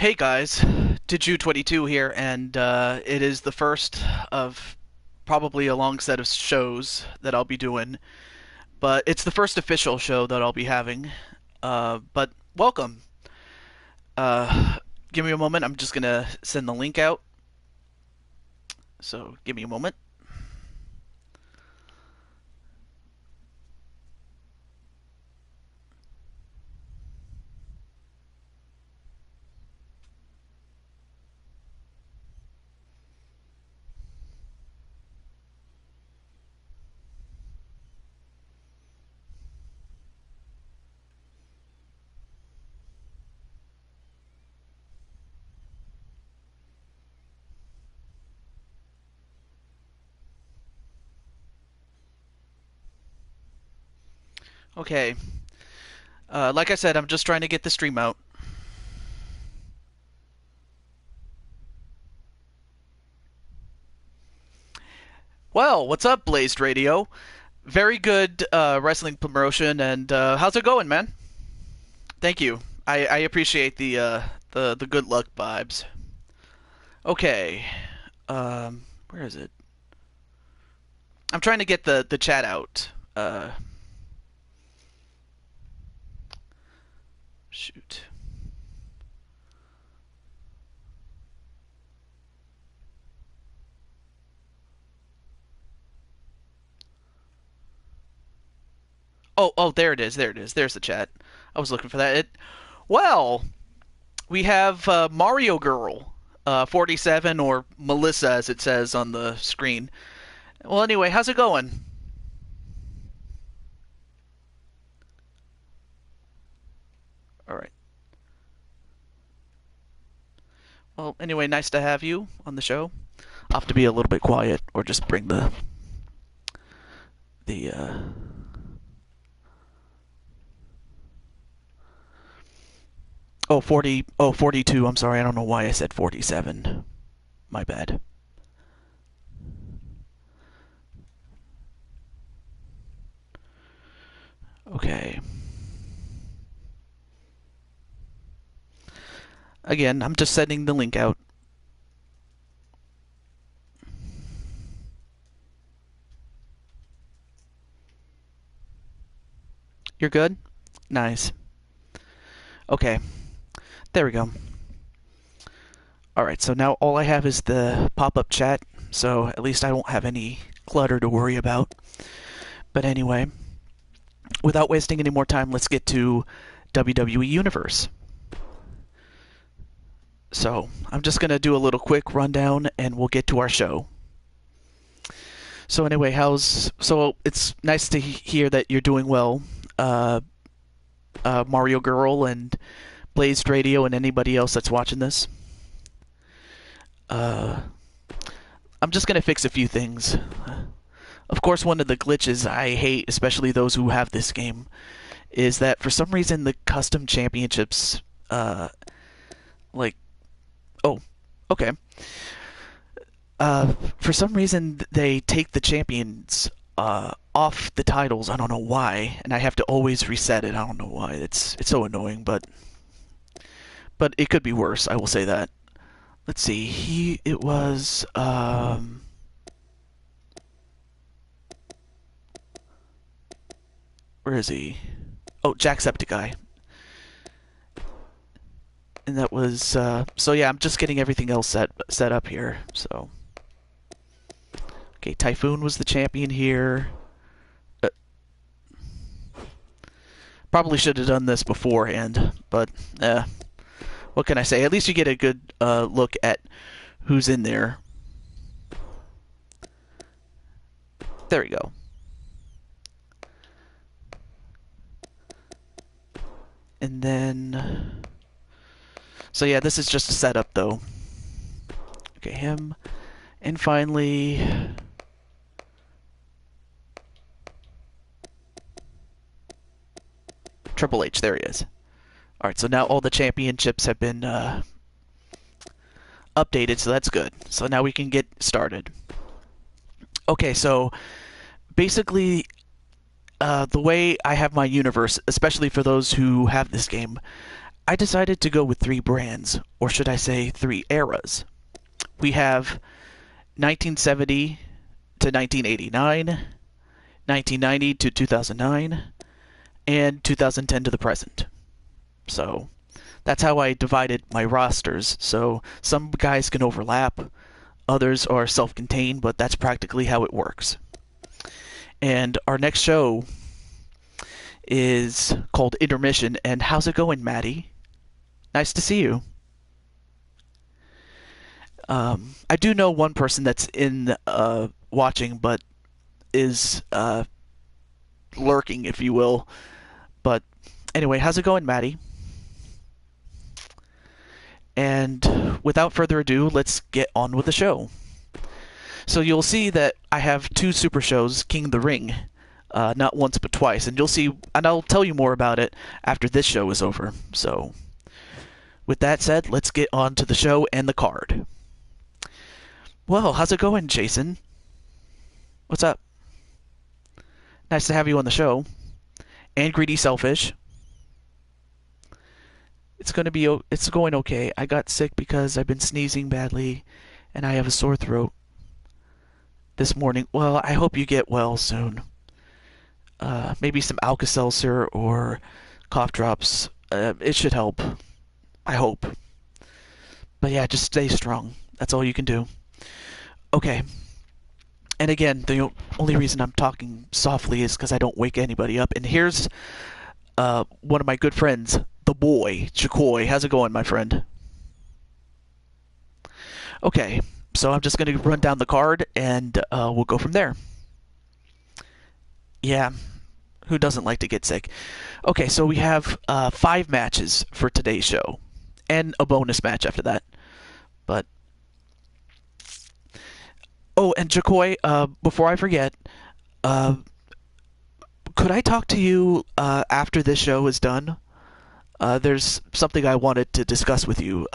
Hey guys, TehJew22 here, and it is the first of probably a long set of shows that I'll be doing, but it's the first official show that I'll be having. But welcome. Uh, Give me a moment, I'm just gonna send the link out, so give me a moment. Okay, like I said, I'm just trying to get the stream out. Well, what's up, Blazed Radio? Very good wrestling promotion, and how's it going, man? Thank you. I appreciate the good luck vibes. Okay. Where is it? I'm trying to get the chat out. Shoot. Oh, there it is. There it is. There's the chat. I was looking for that. Well, we have Mario Girl, 47, or Melissa, as it says on the screen. Well, anyway, how's it going? All right. Well, anyway, nice to have you on the show. I'll have to be a little bit quiet, or just bring the. Oh, 40. Oh, 42. I'm sorry. I don't know why I said 47. My bad. Okay. Again, I'm just sending the link out. You're good? Nice. Okay. There we go. Alright, so now all I have is the pop-up chat, so at least I won't have any clutter to worry about. But anyway, without wasting any more time, let's get to WWE Universe. So, I'm just going to do a little quick rundown and we'll get to our show. So anyway, so it's nice to hear that you're doing well, Mario Girl and Blazed Radio and anybody else that's watching this. I'm just going to fix a few things. Of course, one of the glitches I hate, especially those who have this game, is that for some reason the custom championships, like, oh, okay. For some reason they take the champions off the titles. I don't know why, and I have to always reset it. I don't know why. It's so annoying, but it could be worse. I will say that. Let's see. It was where is he? Oh, Jacksepticeye. And that was so yeah. I'm just getting everything else set up here. So okay, Typhoon was the champion here. Probably should have done this beforehand, but what can I say? At least you get a good look at who's in there. There we go. And then, so yeah, this is just a setup though. Okay, him. And finally, Triple H. There he is. Alright, so now all the championships have been updated, so that's good. So now we can get started. Okay, so basically, the way I have my universe, especially for those who have this game, I decided to go with three brands, or should I say three eras. We have 1970 to 1989, 1990 to 2009, and 2010 to the present. So that's how I divided my rosters. So some guys can overlap, others are self-contained, but that's practically how it works. And our next show is called Intermission. And how's it going, Maddie? Nice to see you. I do know one person that's in watching, but is lurking, if you will. But anyway, how's it going, Maddie? And without further ado, let's get on with the show. So you'll see that I have two super shows, King of the Ring, not once but twice, and you'll see, and I'll tell you more about it after this show is over. So with that said, let's get on to the show and the card. Well, how's it going, Jason? What's up? Nice to have you on the show. And Greedy Selfish. It's going okay. I got sick because I've been sneezing badly, and I have a sore throat this morning. Well, I hope you get well soon. Maybe some Alka-Seltzer or cough drops. It should help. I hope. But yeah, just stay strong. That's all you can do. Okay. And again, the only reason I'm talking softly is because I don't wake anybody up. And here's one of my good friends, the boy, Chakoi. How's it going, my friend? Okay, so I'm just going to run down the card, and we'll go from there. Yeah, who doesn't like to get sick? Okay, so we have 5 matches for today's show, and a bonus match after that. But oh, and Chakoi, before I forget, could I talk to you after this show is done? There's something I wanted to discuss with you,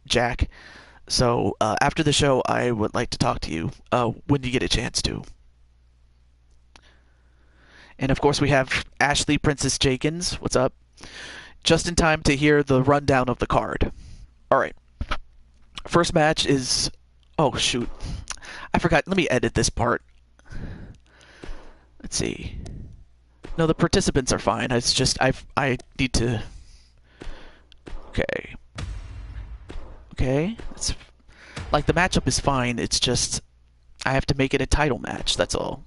Jack. So after the show, I would like to talk to you when you get a chance to. And of course, we have Ashley Princess Jenkins. What's up? Just in time to hear the rundown of the card. All right. First match is... Oh, shoot. I forgot. Let me edit this part. Let's see. No, the participants are fine. It's just I need to... Okay. Okay. It's like the matchup is fine. It's just I have to make it a title match. That's all.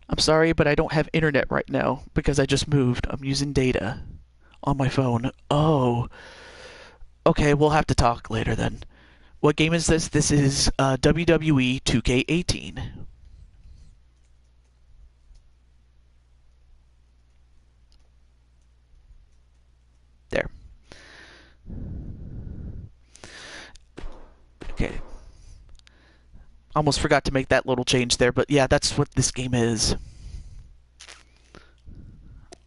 I'm sorry, but I don't have internet right now because I just moved. I'm using data on my phone. Oh. Okay, we'll have to talk later then. What game is this? This is WWE 2K18. There. Okay. Almost forgot to make that little change there, but yeah, that's what this game is.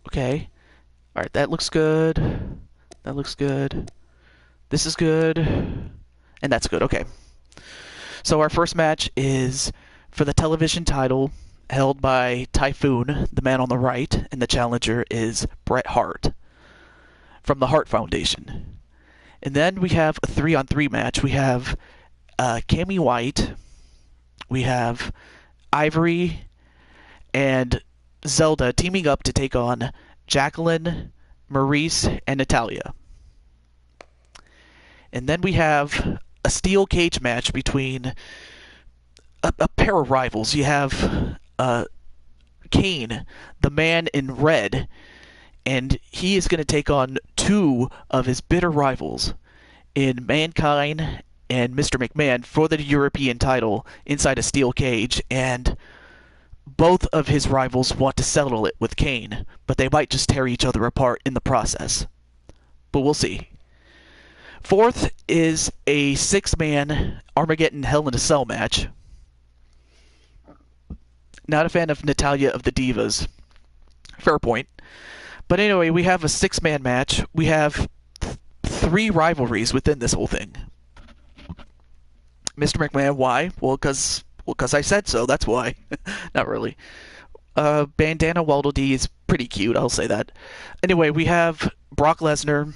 Okay. Alright, that looks good. That looks good. This is good. And that's good. Okay. So our first match is for the television title held by Typhoon, the man on the right, and the challenger is Bret Hart from the Hart Foundation. And then we have a 3-on-3 match. We have Cammy White, we have Ivory, and Zelda teaming up to take on Jacqueline, Maurice, and Natalia. And then we have a steel cage match between a pair of rivals. You have Kane, the man in red, and he is going to take on 2 of his bitter rivals in Mankind and Mr. McMahon for the European title inside a steel cage, and both of his rivals want to settle it with Kane, but they might just tear each other apart in the process. But we'll see. Fourth is a 6-man Armageddon Hell in a Cell match. Not a fan of Natalia of the Divas. Fair point. But anyway, we have a 6-man match. We have 3 rivalries within this whole thing. Mr. McMahon, why? Well, because I said so, that's why. Not really. Bandana Waddle Dee is pretty cute, I'll say that. Anyway, we have Brock Lesnar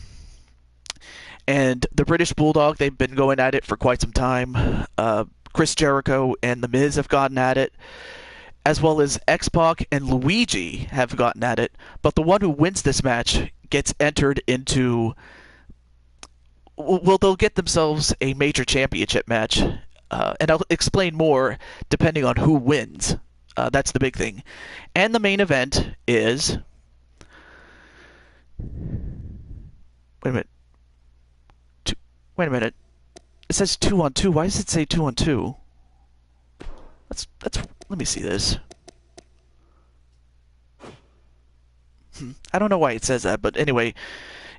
and the British Bulldog. They've been going at it for quite some time. Chris Jericho and The Miz have gotten at it, as well as X-Pac and Luigi have gotten at it. But the one who wins this match gets entered into... Well, they'll get themselves a major championship match, and I'll explain more depending on who wins. That's the big thing. And the main event is... Wait a minute. It says 2-on-2. Why does it say 2-on-2? Let me see this. I don't know why it says that, but anyway,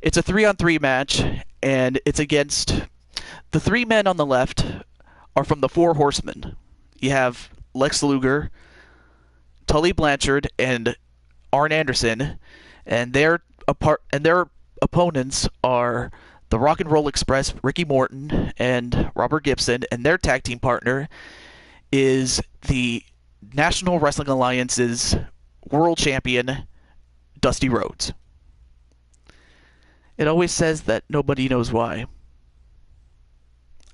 it's a 3-on-3 match, and it's against... The three men on the left are from the Four Horsemen. You have Lex Luger, Tully Blanchard, and Arn Anderson, and their opponents are the Rock and Roll Express, Ricky Morton, and Robert Gibson, and their tag team partner is the National Wrestling Alliance's world champion, Dusty Rhodes. It always says that nobody knows why.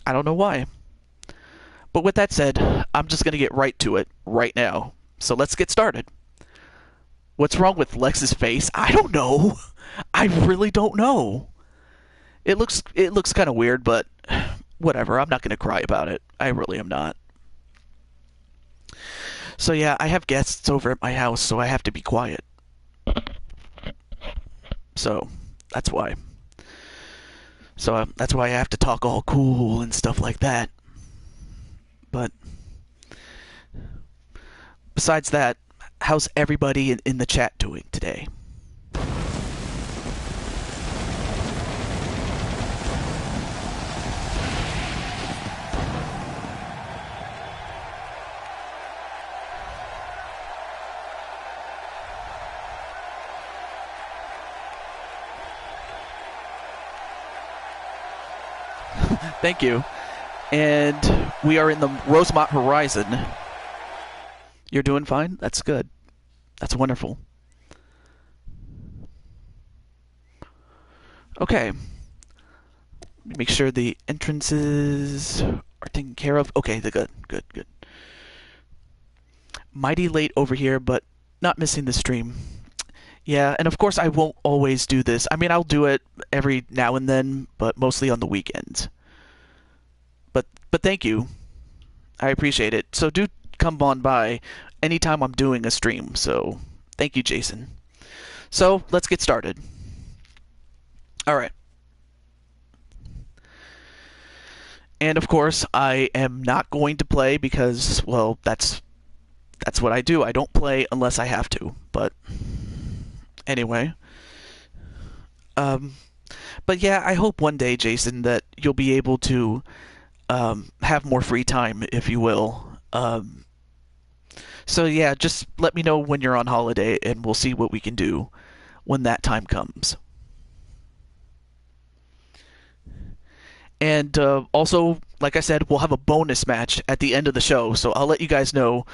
I don't know why. But with that said, I'm just going to get right to it right now. So let's get started. What's wrong with Lex's face? I don't know. I really don't know. It looks kind of weird, but whatever. I'm not going to cry about it. I really am not. So yeah, I have guests over at my house, so I have to be quiet. So that's why. So that's why I have to talk all cool and stuff like that. But besides that, how's everybody in the chat doing today? Thank you. And we are in the Rosemont Horizon. You're doing fine? That's good. That's wonderful. Okay. Make sure the entrances are taken care of. Okay, they're good. Mighty late over here, but not missing the stream. Yeah, and of course I won't always do this. I mean, I'll do it every now and then, but mostly on the weekends. But thank you. I appreciate it. So do come on by anytime I'm doing a stream. So thank you, Jason. So let's get started. All right. And of course, I am not going to play because, well, that's what I do. I don't play unless I have to. But anyway. But yeah, I hope one day, Jason, that you'll be able to have more free time, if you will. So yeah, just let me know when you're on holiday, and we'll see what we can do when that time comes. And also, like I said, we'll have a bonus match at the end of the show, so I'll let you guys know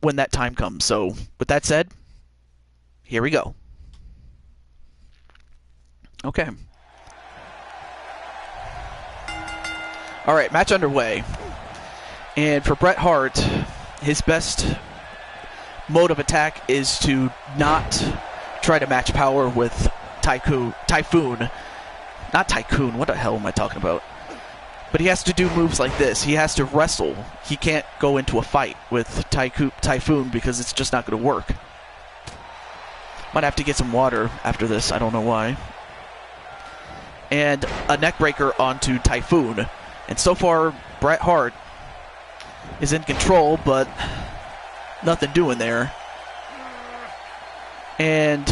when that time comes. So with that said, here we go. Okay. All right, match underway. And for Bret Hart, his best mode of attack is to not try to match power with Typhoon. Not Tycoon, what the hell am I talking about? But he has to do moves like this. He has to wrestle. He can't go into a fight with Typhoon because it's just not going to work. Might have to get some water after this, I don't know why. And a neckbreaker onto Typhoon. And so far, Bret Hart is in control, but nothing doing there. And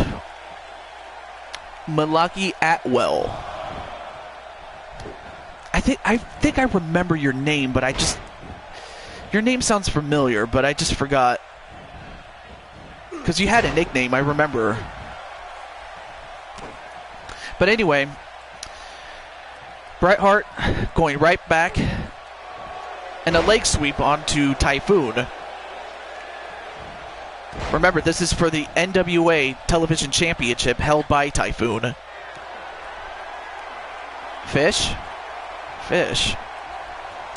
Malaki Atwell. I think I remember your name, but your name sounds familiar, but I just forgot. Because you had a nickname, I remember. But anyway, Bret Hart going right back, and a leg sweep onto Typhoon. Remember, this is for the NWA Television Championship held by Typhoon. Fish.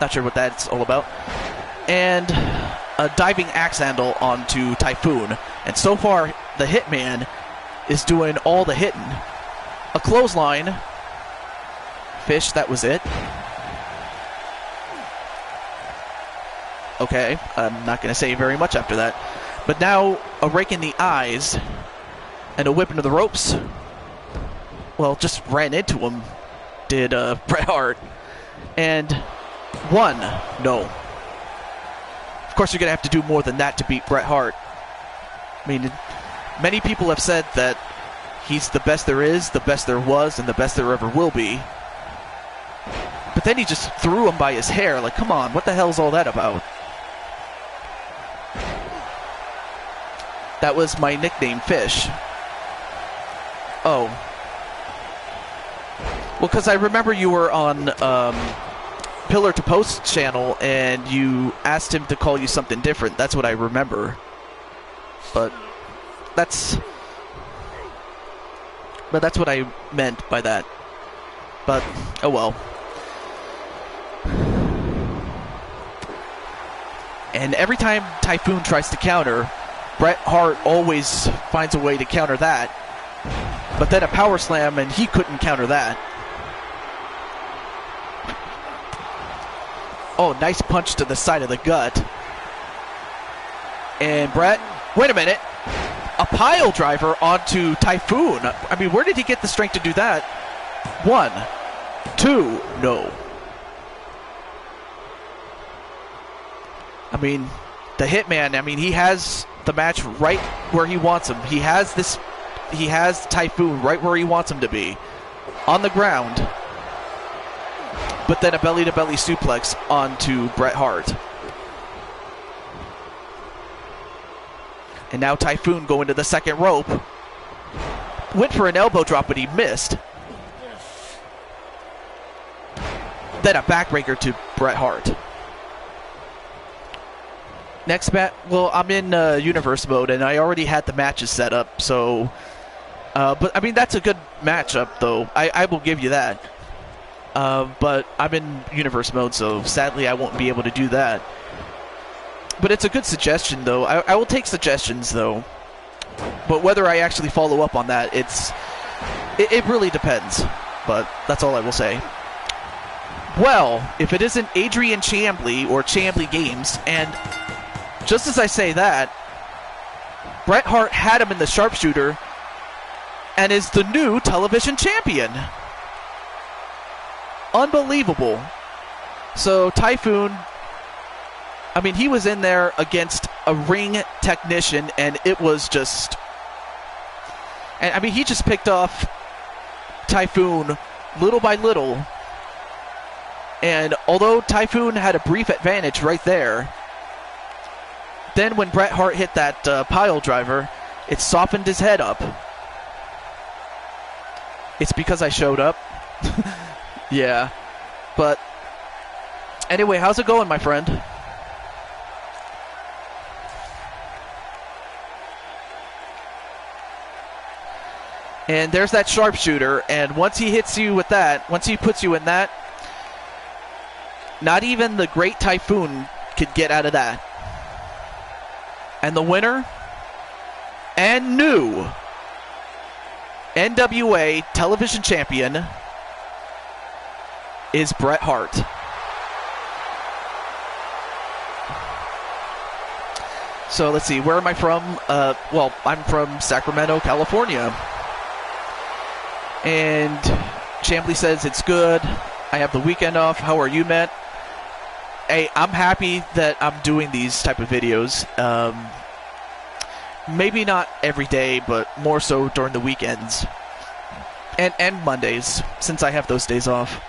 Not sure what that's all about. And a diving axe handle onto Typhoon. And so far, the Hitman is doing all the hitting. A clothesline. Fish, that was it. Okay, I'm not going to say very much after that. But now, a rake in the eyes and a whip into the ropes. Well, just ran into him, did Bret Hart. And one, no. Of course, you're going to have to do more than that to beat Bret Hart. I mean, many people have said that he's the best there is, the best there was, and the best there ever will be. But then he just threw him by his hair. Like, come on, what the hell's all that about? That was my nickname, Fish. Oh. Well, because I remember you were on Pillar to Post channel, and you asked him to call you something different. That's what I remember. But that's what I meant by that. But, oh well. And every time Typhoon tries to counter, Bret Hart always finds a way to counter that. But then a power slam, and he couldn't counter that. Oh, nice punch to the side of the gut. And Bret, wait a minute. A pile driver onto Typhoon. I mean, where did he get the strength to do that? 1, 2, no. I mean, the Hitman, I mean, he has the match right where he wants him. He has Typhoon right where he wants him to be. On the ground. But then a belly-to-belly suplex onto Bret Hart. And now Typhoon going to the second rope. Went for an elbow drop, but he missed. Then a backbreaker to Bret Hart. Next match, well, I'm in universe mode, and I already had the matches set up, so... but, I mean, that's a good matchup, though. I will give you that. But I'm in universe mode, so sadly I won't be able to do that. But it's a good suggestion, though. I will take suggestions, though. But whether I actually follow up on that, it really depends. But that's all I will say. Well, if it isn't Adrian Chambly or Chambly Games, and just as I say that, Bret Hart had him in the sharpshooter and is the new television champion. Unbelievable. So Typhoon, I mean, he was in there against a ring technician, and it was just... And I mean, he just picked off Typhoon little by little. And although Typhoon had a brief advantage right there, then when Bret Hart hit that pile driver, it softened his head up. It's because I showed up. Yeah. But anyway, how's it going, my friend? And there's that sharpshooter, and once he hits you with that, once he puts you in that, not even the great Typhoon could get out of that. And the winner and new NWA television champion is Bret Hart. So let's see, where am I from? Well, I'm from Sacramento, California. And Chambly says it's good. I have the weekend off. How are you, Matt? Hey, I'm happy that I'm doing these type of videos. Maybe not every day, but more so during the weekends. And Mondays, since I have those days off.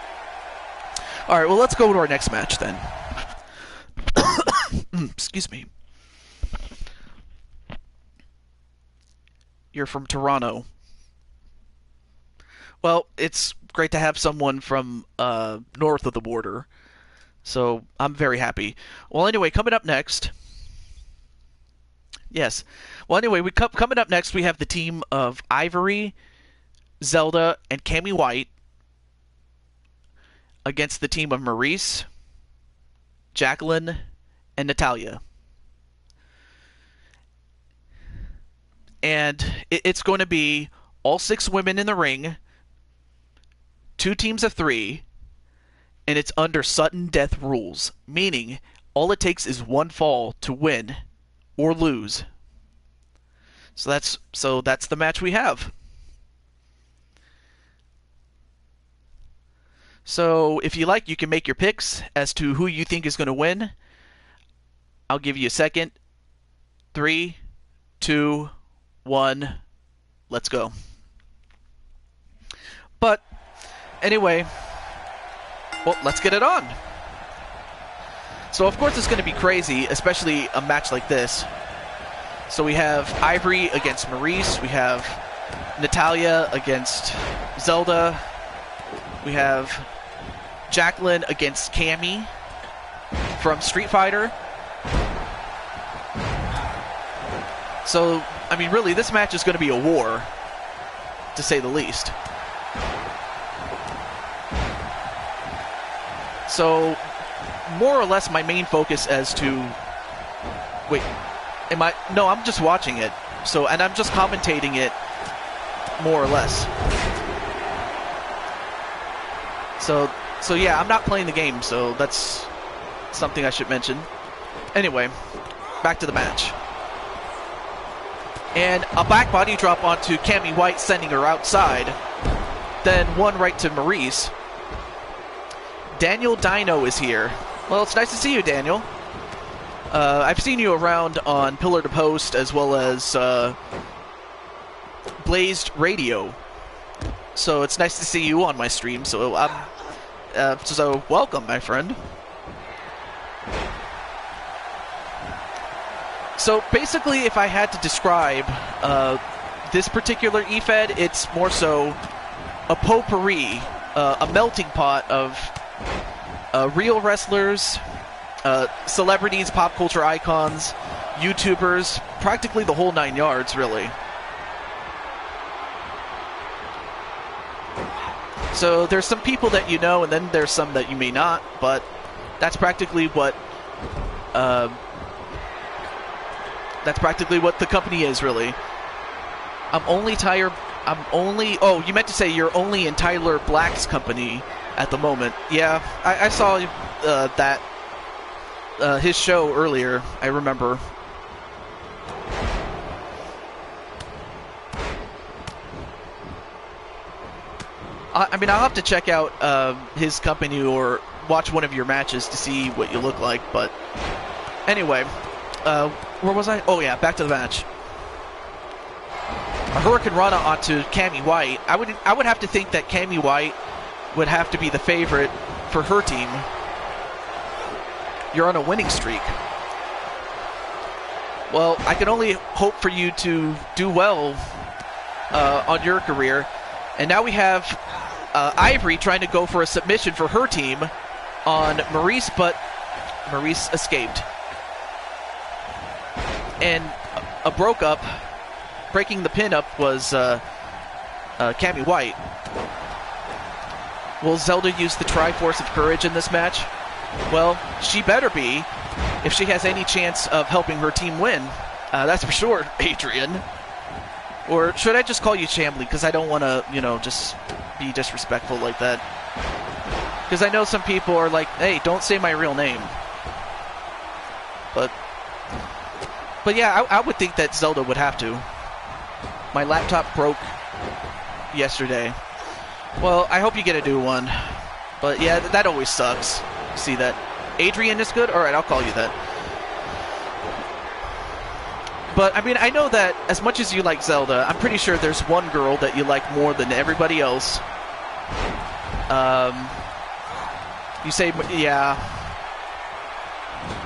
Alright, well, let's go to our next match then. Excuse me. You're from Toronto. Well, it's great to have someone from north of the border. So I'm very happy. Well, anyway, coming up next, Yes. Well, anyway, coming up next, we have the team of Ivory, Zelda, and Cammy White against the team of Maurice, Jacqueline, and Natalia. And it's going to be all 6 women in the ring, 2 teams of 3, and it's under sudden death rules, meaning all it takes is 1 fall to win or lose. So that's the match we have. So if you like, you can make your picks as to who you think is going to win. I'll give you a second. 3, 2, 1, let's go. But anyway, well, let's get it on. So of course it's going to be crazy, especially a match like this. So we have Ivory against Maurice, we have Natalia against Zelda, we have Jacqueline against Cammy from Street Fighter. So, I mean, really, this match is going to be a war, to say the least. So, more or less, my main focus as to... Wait, am I... No, I'm just watching it. So, and I'm just commentating it, more or less. So yeah, I'm not playing the game, so that's something I should mention. Anyway, back to the match. And a back body drop onto Cammy White, sending her outside. Then one right to Maurice. Daniel Dino is here. Well, it's nice to see you, Daniel. I've seen you around on Pillar to Post as well as Blazed Radio. So it's nice to see you on my stream. So so welcome, my friend. So basically, if I had to describe this particular eFed, it's more so a potpourri, a melting pot of real wrestlers, celebrities, pop culture icons, YouTubers, practically the whole 9 yards, really. So there's some people that you know, and then there's some that you may not, but that's practically what the company is, really. Oh, you meant to say you're only in Tyler Black's company at the moment. Yeah, I saw that his show earlier, I remember. I mean, I'll have to check out his company or watch one of your matches to see what you look like, but anyway, where was I? Oh yeah, back to the match. A Hurricane Rana onto Cammy White. I would have to think that Cammy White would have to be the favorite for her team. You're on a winning streak. Well, I can only hope for you to do well on your career. And now we have Ivory trying to go for a submission for her team on Maurice, but Maurice escaped. And a breaking the pin up was Cammy White. Will Zelda use the Triforce of Courage in this match? Well, she better be if she has any chance of helping her team win. That's for sure, Adrian. Or should I just call you Chambly? Because I don't want to, just be disrespectful like that. Because I know some people are like, hey, don't say my real name. But yeah, I would think that Zelda would have to. My laptop broke yesterday. Well, I hope you get a new one. But yeah, that always sucks. See that? Adrian is good? Alright, I'll call you that. But, I mean, I know that as much as you like Zelda, I'm pretty sure there's one girl that you like more than everybody else. You say, yeah.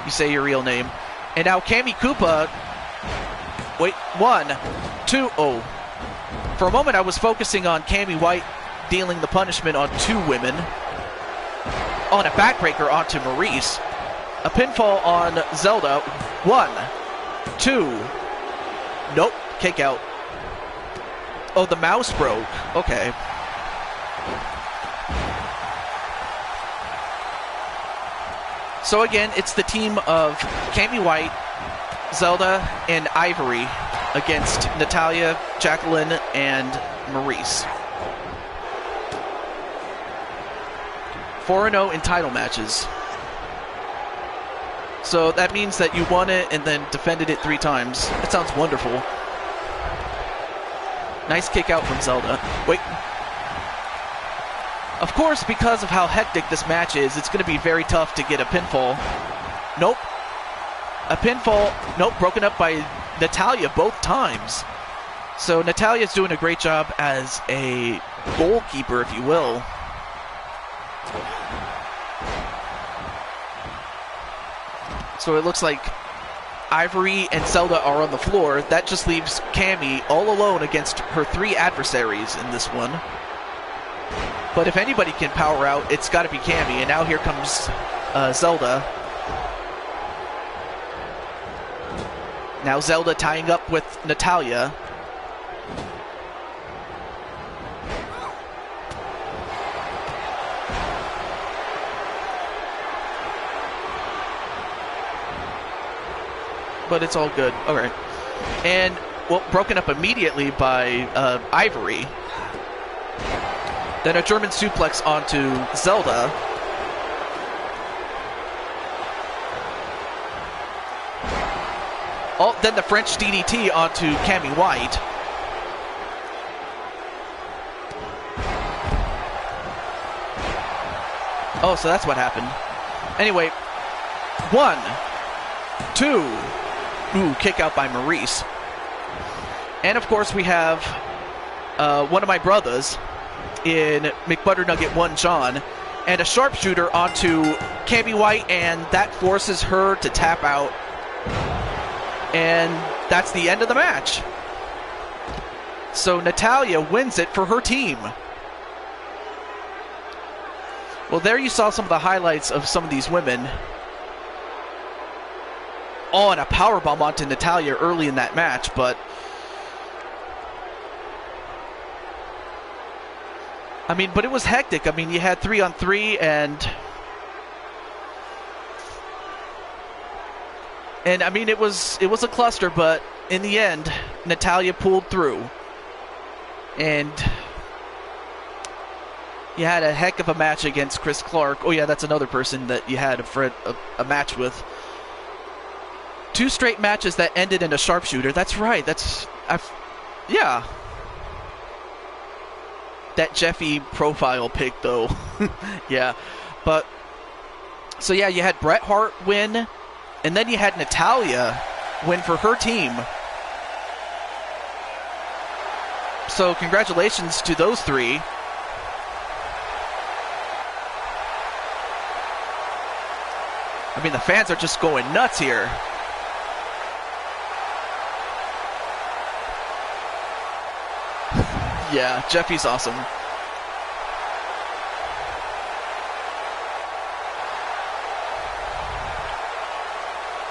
You say your real name. And now Cammy Koopa... Wait, 1, 2, oh. For a moment, I was focusing on Cammy White dealing the punishment on 2 women. On a backbreaker onto Maurice. A pinfall on Zelda. 1, 2, Nope. Kick out. Oh, the mouse broke. Okay. So again, it's the team of Cammy White, Zelda, and Ivory against Natalya, Jacqueline, and Maurice. 4-0 in title matches. So that means that you won it and then defended it 3 times. That sounds wonderful. Nice kick out from Zelda. Wait. Of course, because of how hectic this match is, it's going to be very tough to get a pinfall. Nope. A pinfall, nope, broken up by Natalya both times. So Natalya's doing a great job as a goalkeeper, if you will. So it looks like Ivory and Zelda are on the floor. That just leaves Cammy all alone against her 3 adversaries in this one. But if anybody can power out, it's got to be Cammy. And now here comes Zelda. Now Zelda tying up with Natalya. But it's all good. All right. And, well, broken up immediately by Ivory. Then a German suplex onto Zelda. Oh, then the French DDT onto Cammy White. Oh, so that's what happened. Anyway, 1, 2. Ooh, kick out by Maurice. And of course we have one of my brothers in McButternugget 1 John, and a sharpshooter onto Cammy White, and that forces her to tap out. And that's the end of the match. So Natalya wins it for her team. Well, there you saw some of the highlights of some of these women. Oh, and a powerbomb onto Natalya early in that match, but I mean, but it was hectic. I mean, you had 3-on-3 and I mean, it was a cluster, but in the end, Natalya pulled through. And you had a heck of a match against Chris Clark. Oh yeah, that's another person that you had a match with. 2 straight matches that ended in a sharpshooter. That's right. Yeah. That Jeffy profile pic, though. Yeah. But, so yeah, you had Bret Hart win, and then you had Natalya win for her team. So congratulations to those 3. I mean, the fans are just going nuts here. Yeah, Jeffy's awesome.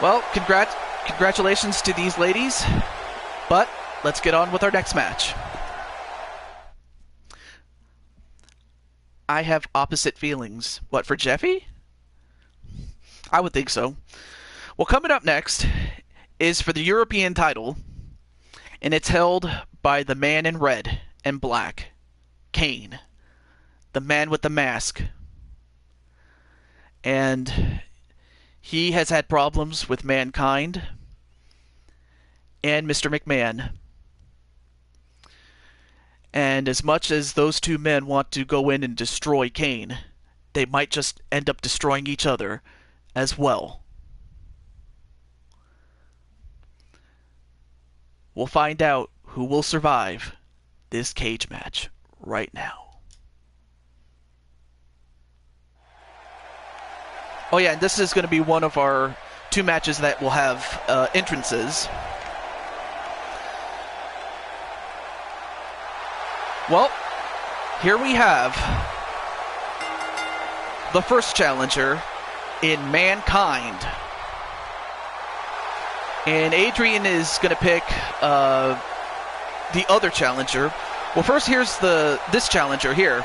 Well, congratulations to these ladies, but let's get on with our next match. I have opposite feelings. What, for Jeffy? I would think so. Well, coming up next is for the European title, and it's held by the man in red and black, Kane, the man with the mask. And he has had problems with Mankind and Mr. McMahon. And as much as those 2 men want to go in and destroy Kane, they might just end up destroying each other as well. We'll find out who will survive this cage match right now. Oh yeah, and this is going to be one of our 2 matches that will have entrances. Well, here we have the first challenger in Mankind. And Adrian is going to pick the other challenger. Well, first, here's this challenger here.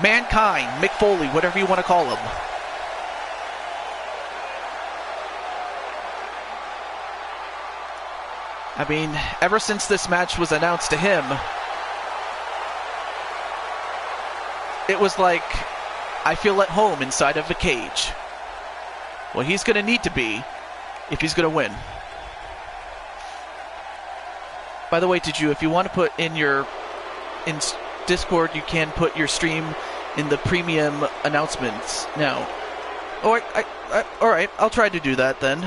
Mankind, Mick Foley, whatever you want to call him. I mean, ever since this match was announced to him, it was like, I feel at home inside of a cage. Well, he's going to need to be if he's going to win. By the way, if you want to put in Discord, you can put your stream in the premium announcements now. Oh, all right, I'll try to do that then.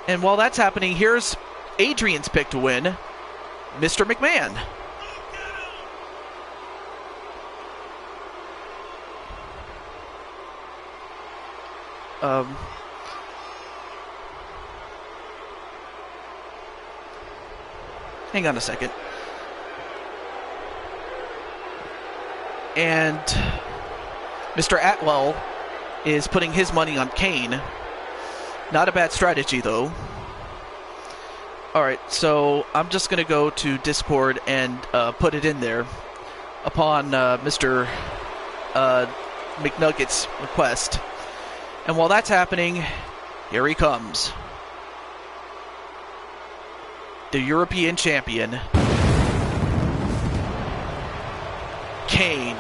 And while that's happening, here's Adrian's pick to win, Mr. McMahon. Hang on a second. And Mr. Atwell is putting his money on Kane. Not a bad strategy, though. Alright, so I'm just going to go to Discord and put it in there upon Mr. McNugget's request. And while that's happening, here he comes. The European champion, Kane.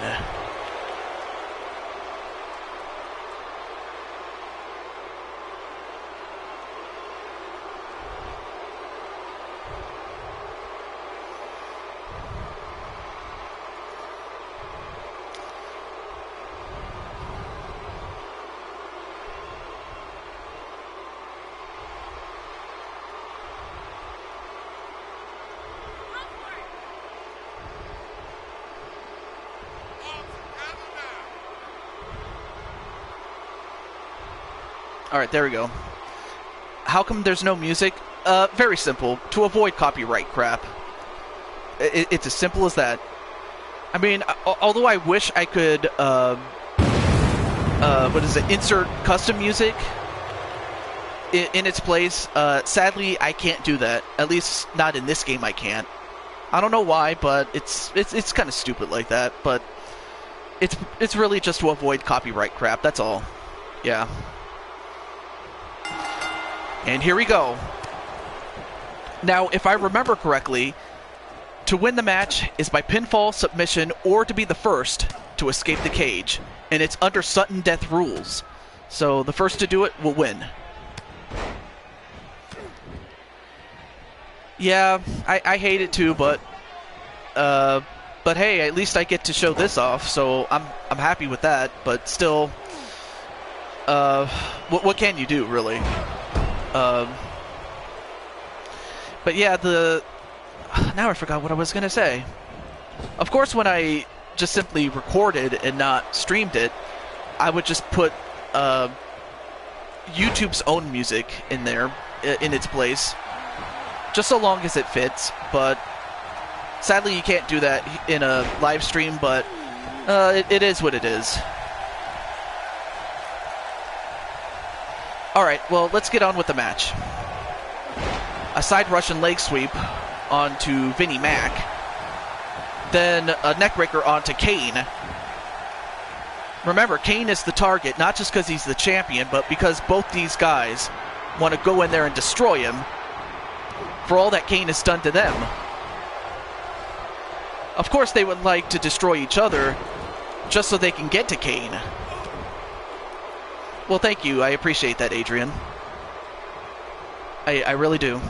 Alright, there we go. How come there's no music? Very simple. To avoid copyright crap. It's as simple as that. I mean, although I wish I could, insert custom music in its place, sadly, I can't do that. At least, not in this game I can't. I don't know why, but it's kind of stupid like that, but it's really just to avoid copyright crap, that's all. Yeah. And here we go. Now, if I remember correctly, to win the match is by pinfall, submission, or to be the first to escape the cage. And it's under sudden death rules. So the first to do it will win. Yeah, I hate it too, but hey, at least I get to show this off, so I'm happy with that. But still, what can you do, really? But yeah, now I forgot what I was gonna say. Of course, when I just simply recorded and not streamed it, I would just put YouTube's own music in there, in its place, just so long as it fits. But sadly, you can't do that in a live stream, but it is what it is. Alright, well, let's get on with the match. A side Russian leg sweep onto Vinnie Mac. Then a neckbreaker onto Kane. Remember, Kane is the target, not just because he's the champion, but because both these guys want to go in there and destroy him for all that Kane has done to them. Of course, they would like to destroy each other just so they can get to Kane. Well, thank you. I appreciate that, Adrian. I really do.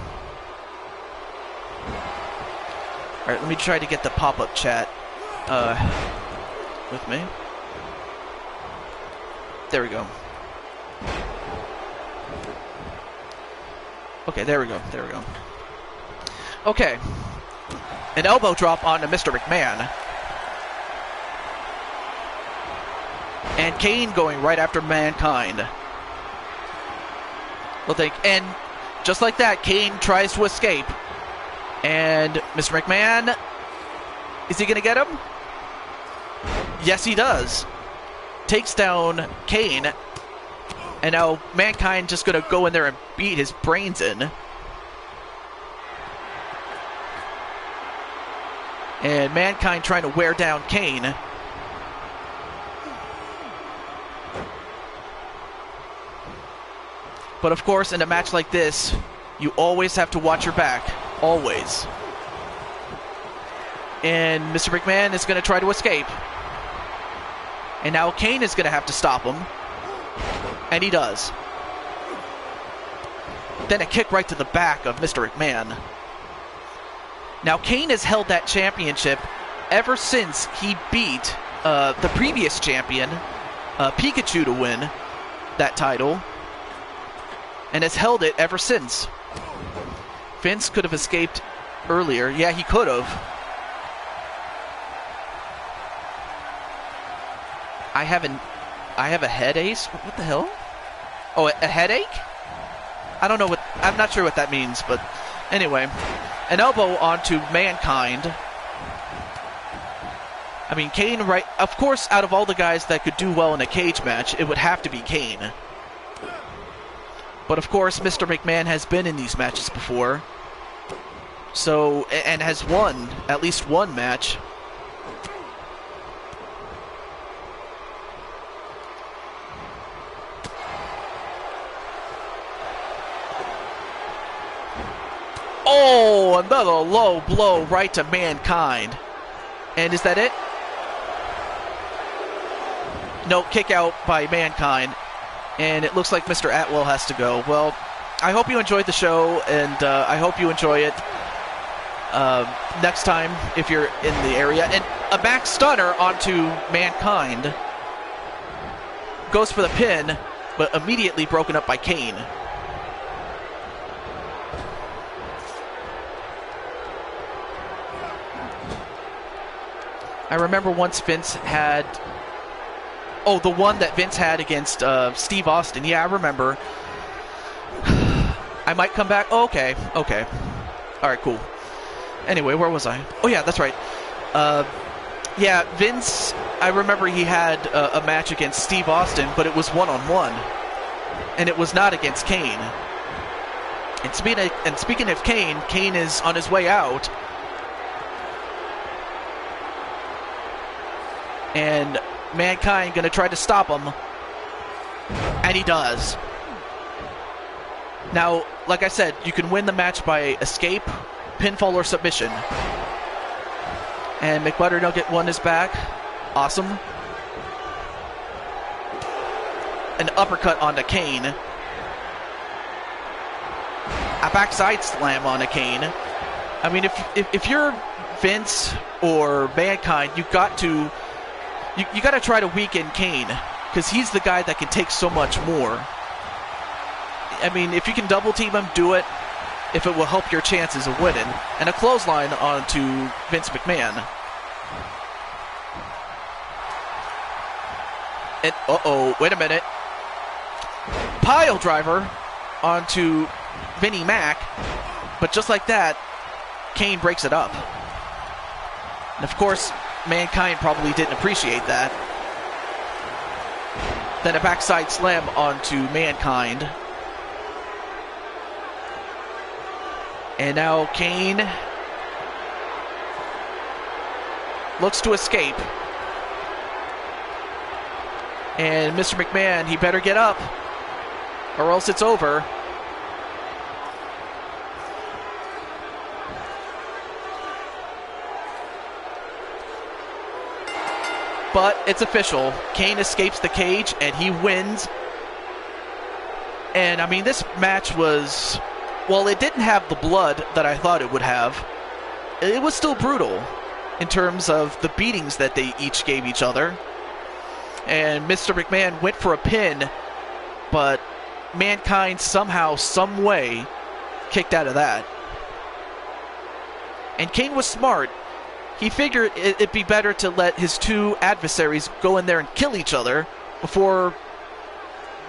Alright, let me try to get the pop-up chat with me. There we go. Okay, there we go. There we go. Okay. An elbow drop onto Mr. McMahon. And Kane going right after Mankind. Well, and just like that, Kane tries to escape. And Mr. McMahon, is he going to get him? Yes, he does. Takes down Kane. And now Mankind just going to go in there and beat his brains in. And Mankind trying to wear down Kane. But of course, in a match like this, you always have to watch your back. Always. And Mr. McMahon is going to try to escape. And now Kane is going to have to stop him. And he does. Then a kick right to the back of Mr. McMahon. Now Kane has held that championship ever since he beat the previous champion, Pikachu, to win that title. And has held it ever since. Vince could have escaped earlier. Yeah, he could have. I have a head ace? What the hell? Oh, a headache? I don't know what... I'm not sure what that means, but... Anyway. An elbow onto Mankind. I mean, Kane, right... Of course, out of all the guys that could do well in a cage match, it would have to be Kane. But of course, Mr. McMahon has been in these matches before. So... And has won at least one match. Oh, another low blow right to Mankind. And is that it? No, kick out by Mankind. And it looks like Mr. Atwell has to go. Well, I hope you enjoyed the show, and I hope you enjoy it next time if you're in the area. And a back stunner onto Mankind. Goes for the pin, but immediately broken up by Kane. I remember once Vince had... Oh, the one that Vince had against Steve Austin. Yeah, I remember. I might come back. Oh, okay. Okay. All right, cool. Anyway, where was I? Oh, yeah, that's right. Yeah, Vince, I remember he had a match against Steve Austin, but it was one-on-one. And it was not against Kane. And speaking of Kane, Kane is on his way out. And Mankind going to try to stop him. And he does. Now, like I said, you can win the match by escape, pinfall, or submission. And McButternugget won his back. Awesome. An uppercut onto Kane. A backside slam onto Kane. I mean, if you're Vince or Mankind, you got to try to weaken Kane, because he's the guy that can take so much more. I mean, if you can double team him, do it, if it will help your chances of winning. And a clothesline onto Vince McMahon. And, uh-oh, wait a minute. Pile driver onto Vinnie Mac, but just like that, Kane breaks it up. And of course, Mankind probably didn't appreciate that. Then a backside slam onto Mankind. And now Kane looks to escape. And Mr. McMahon, he better get up, or else it's over. But it's official. Kane escapes the cage, and he wins. And, I mean, this match was... Well, it didn't have the blood that I thought it would have. It was still brutal in terms of the beatings that they each gave each other. And Mr. McMahon went for a pin, but Mankind somehow, some way, kicked out of that. And Kane was smart. He figured it'd be better to let his two adversaries go in there and kill each other before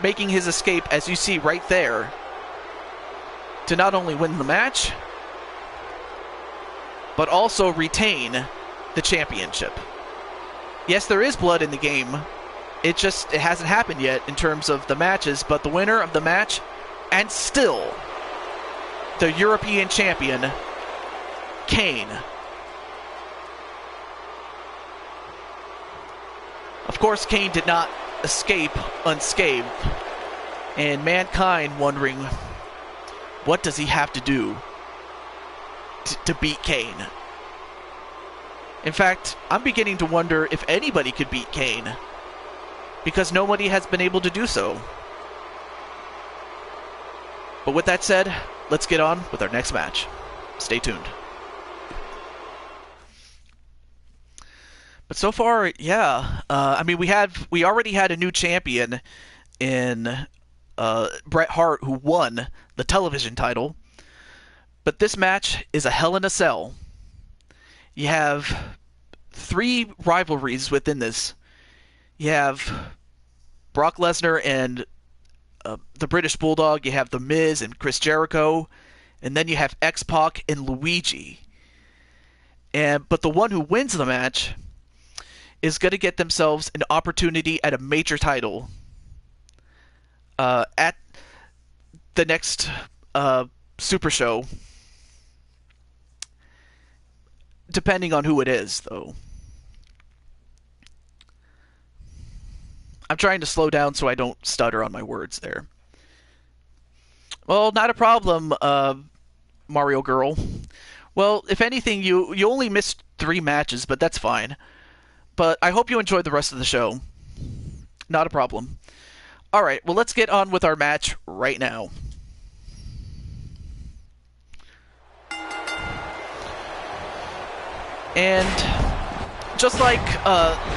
making his escape, as you see right there, to not only win the match, but also retain the championship. Yes, there is blood in the game, It hasn't happened yet in terms of the matches, but the winner of the match, and still the European champion, Kane. Of course, Kane did not escape unscathed, and mankind wondering, what does he have to do to beat Kane? In fact, I'm beginning to wonder if anybody could beat Kane, because nobody has been able to do so. But with that said, let's get on with our next match. Stay tuned. But so far, yeah, I mean, we already had a new champion in Bret Hart, who won the television title. But this match is a Hell in a Cell. You have 3 rivalries within this. You have Brock Lesnar and the British Bulldog. You have The Miz and Chris Jericho. And then you have X-Pac and Luigi. But the one who wins the match is going to get themselves an opportunity at a major title at the next SuperShow. Depending on who it is, though. I'm trying to slow down so I don't stutter on my words there. Well, not a problem, Mario Girl. Well, if anything, you only missed 3 matches, but that's fine. But I hope you enjoyed the rest of the show. Not a problem. Alright, well, let's get on with our match right now. And just like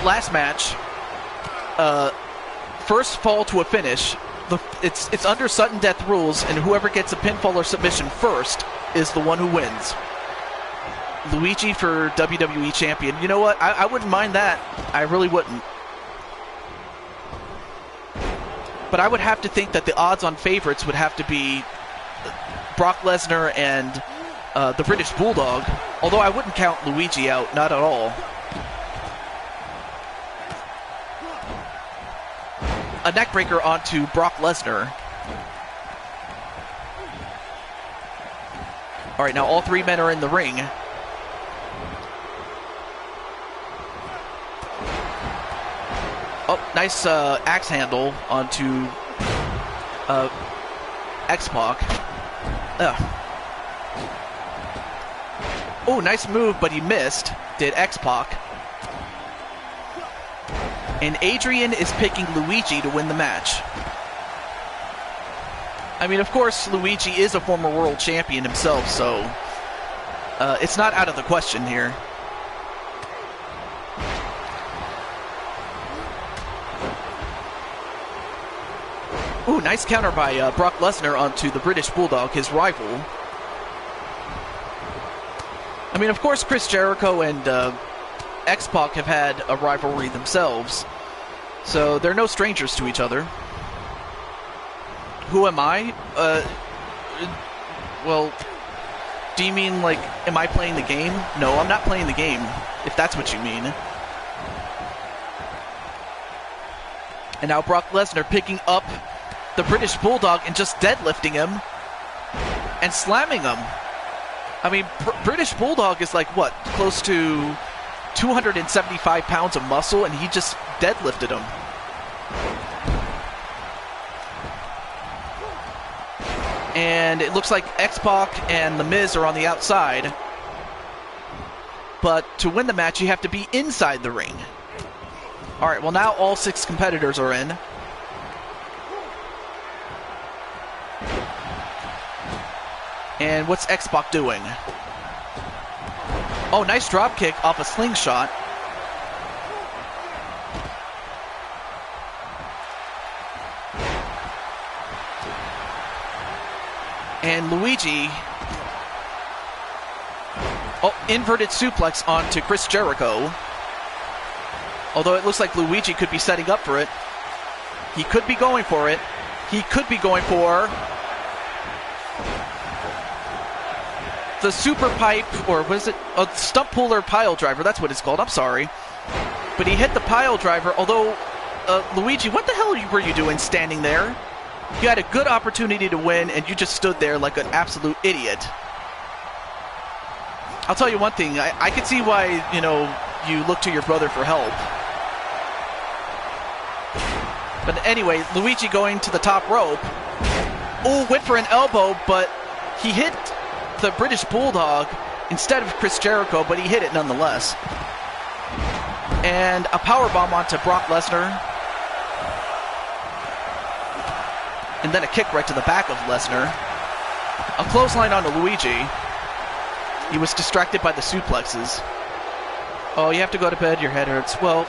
last match, first fall to a finish, it's under sudden death rules, and whoever gets a pinfall or submission first is the one who wins. Luigi for WWE Champion. You know what? I wouldn't mind that. I really wouldn't. But I would have to think that the odds-on favorites would have to be Brock Lesnar and the British Bulldog, although I wouldn't count Luigi out, not at all. A neckbreaker onto Brock Lesnar. Alright, now all 3 men are in the ring. Oh, nice axe handle onto X-Pac. Oh, nice move, but he missed. Did X-Pac. And Adrian is picking Luigi to win the match. I mean, of course, Luigi is a former world champion himself, so it's not out of the question here. Ooh, nice counter by Brock Lesnar onto the British Bulldog, his rival. I mean, of course, Chris Jericho and X-Pac have had a rivalry themselves, so they're no strangers to each other. Who am I? Well, do you mean, like, am I playing the game? No, I'm not playing the game, if that's what you mean. And now Brock Lesnar picking up the British Bulldog and just deadlifting him and slamming him. I mean, British Bulldog is like, what, close to 275 pounds of muscle, and he just deadlifted him. And it looks like X-Pac and The Miz are on the outside. But to win the match, you have to be inside the ring. Alright, well now all 6 competitors are in. And what's X-Pac doing? Oh, nice drop kick off a slingshot. And Luigi... Oh, inverted suplex onto Chris Jericho. Although it looks like Luigi could be setting up for it. He could be going for it. He could be going for the super pipe, or what is it? A stump puller pile driver, that's what it's called, I'm sorry. But he hit the pile driver, although Luigi, what the hell were you doing standing there? You had a good opportunity to win, and you just stood there like an absolute idiot. I'll tell you one thing. I could see why, you know, you look to your brother for help. But anyway, Luigi going to the top rope. Oh, went for an elbow, but he hit the British Bulldog instead of Chris Jericho, but he hit it nonetheless. And a powerbomb onto Brock Lesnar. And then a kick right to the back of Lesnar. A clothesline onto Luigi. He was distracted by the suplexes. Oh, you have to go to bed, your head hurts. Well,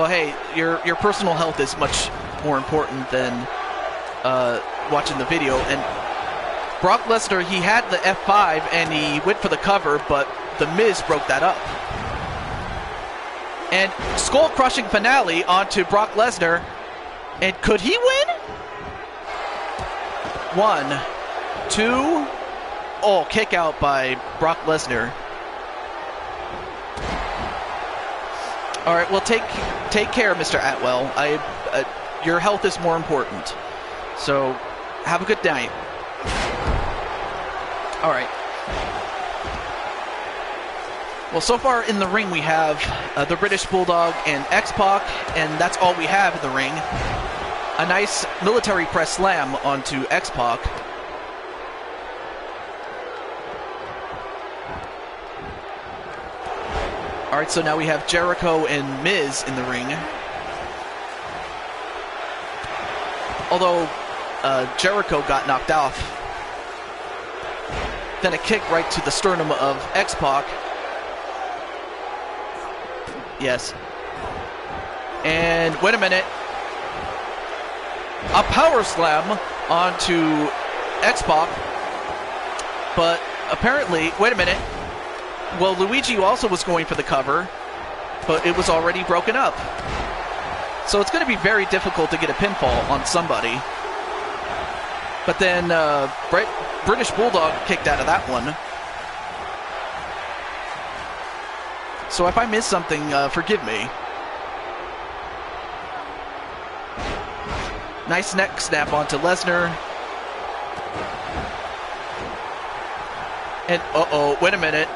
hey, your personal health is much more important than watching the video. And Brock Lesnar, he had the F5 and he went for the cover, but The Miz broke that up. And skull-crushing finale onto Brock Lesnar. And could he win? 1, 2. Oh, kick out by Brock Lesnar. All right, well, take care, Mr. Atwell. Your health is more important. So, have a good night. All right. Well, so far in the ring we have the British Bulldog and X-Pac, and that's all we have in the ring. A nice military press slam onto X-Pac. All right, so now we have Jericho and Miz in the ring. Although Jericho got knocked off. Then a kick right to the sternum of X-Pac. Yes. And wait a minute. A power slam onto X-Pac. But apparently, wait a minute. Well, Luigi also was going for the cover, but it was already broken up. So it's going to be very difficult to get a pinfall on somebody. But then British Bulldog kicked out of that one. So if I missed something, forgive me. Nice neck snap onto Lesnar. And uh-oh, wait a minute.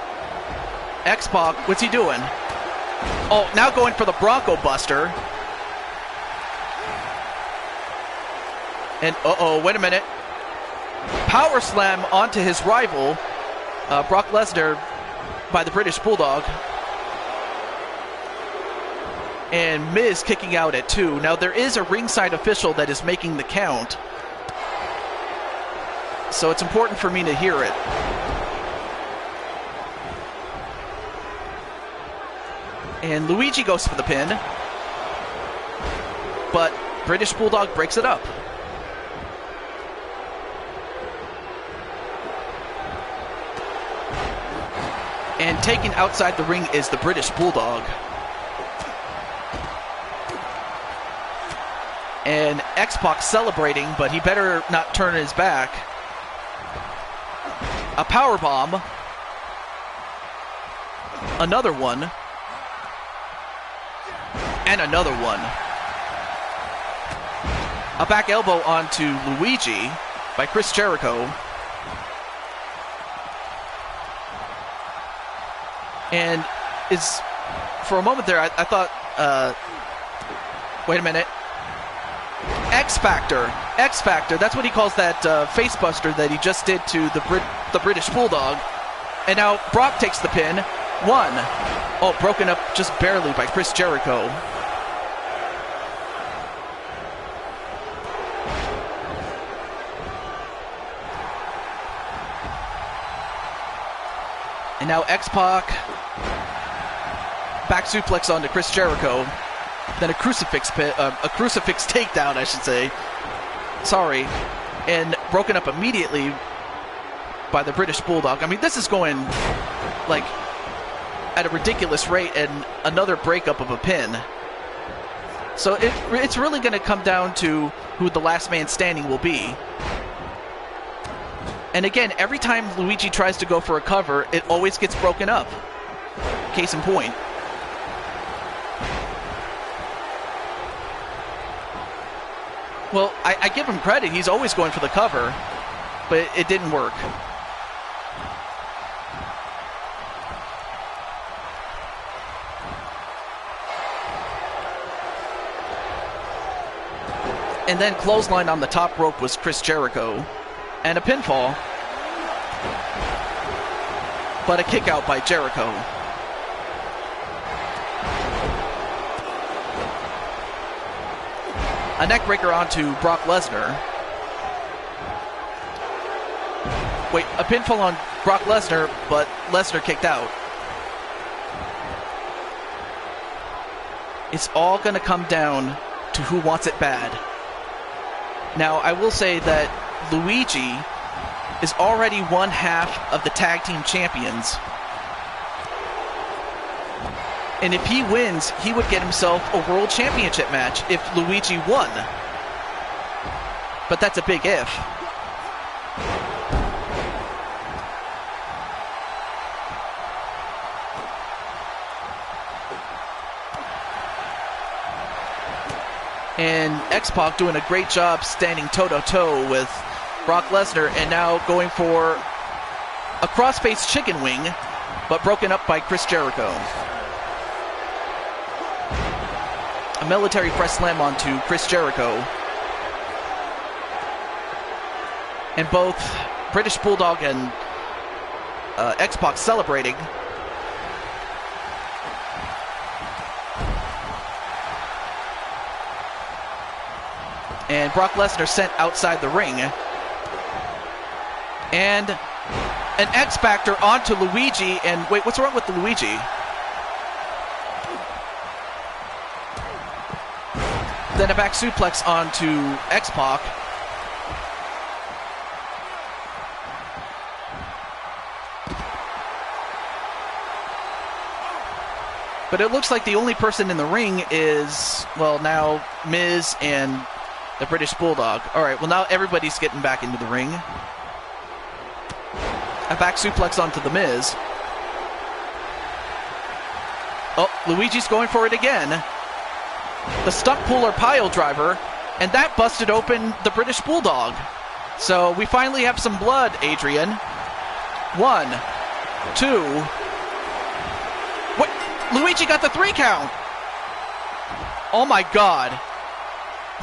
X-Pac, what's he doing? Oh, now going for the Bronco Buster. And uh-oh, wait a minute. Power slam onto his rival, Brock Lesnar, by the British Bulldog. And Miz kicking out at 2. Now there is a ringside official that is making the count. So it's important for me to hear it. And Luigi goes for the pin. But British Bulldog breaks it up. And taken outside the ring is the British Bulldog. And X-Pac celebrating, but he better not turn his back. A power bomb. Another one. And another one. A back elbow onto Luigi by Chris Jericho. And for a moment there, I thought, wait a minute. X Factor, that's what he calls that face buster that he just did to the British Bulldog. And now Brock takes the pin. 1. Oh, broken up just barely by Chris Jericho. And now X-Pac, back suplex onto Chris Jericho. Then a crucifix takedown, I should say. Sorry. And broken up immediately by the British Bulldog. I mean, this is going, like, at a ridiculous rate, and another breakup of a pin. So it's really going to come down to who the last man standing will be. And again, every time Luigi tries to go for a cover, it always gets broken up. Case in point. Well, I give him credit. He's always going for the cover, but it didn't work. And then clothesline on the top rope was Chris Jericho. And a pinfall. But a kick out by Jericho. A neckbreaker onto Brock Lesnar. Wait, a pinfall on Brock Lesnar, but Lesnar kicked out. It's all going to come down to who wants it bad. Now, I will say that Luigi is already one half of the tag team champions. And if he wins, he would get himself a world championship match if Luigi won. But that's a big if. And X-Pac doing a great job standing toe-to-toe with Brock Lesnar, and now going for a crossface chicken wing, but broken up by Chris Jericho. A military press slam onto Chris Jericho. And both British Bulldog and X-Pac celebrating. And Brock Lesnar sent outside the ring. And an X-Factor onto Luigi. And wait, what's wrong with the Luigi? Then a back suplex onto X-Pac. But it looks like the only person in the ring is, well, now Miz and the British Bulldog. All right, well, now everybody's getting back into the ring. A back suplex onto the Miz. Oh, Luigi's going for it again. The stuck puller pile driver, and that busted open the British Bulldog. So we finally have some blood, Adrian. 1, 2. What? Luigi got the 3 count. Oh my God.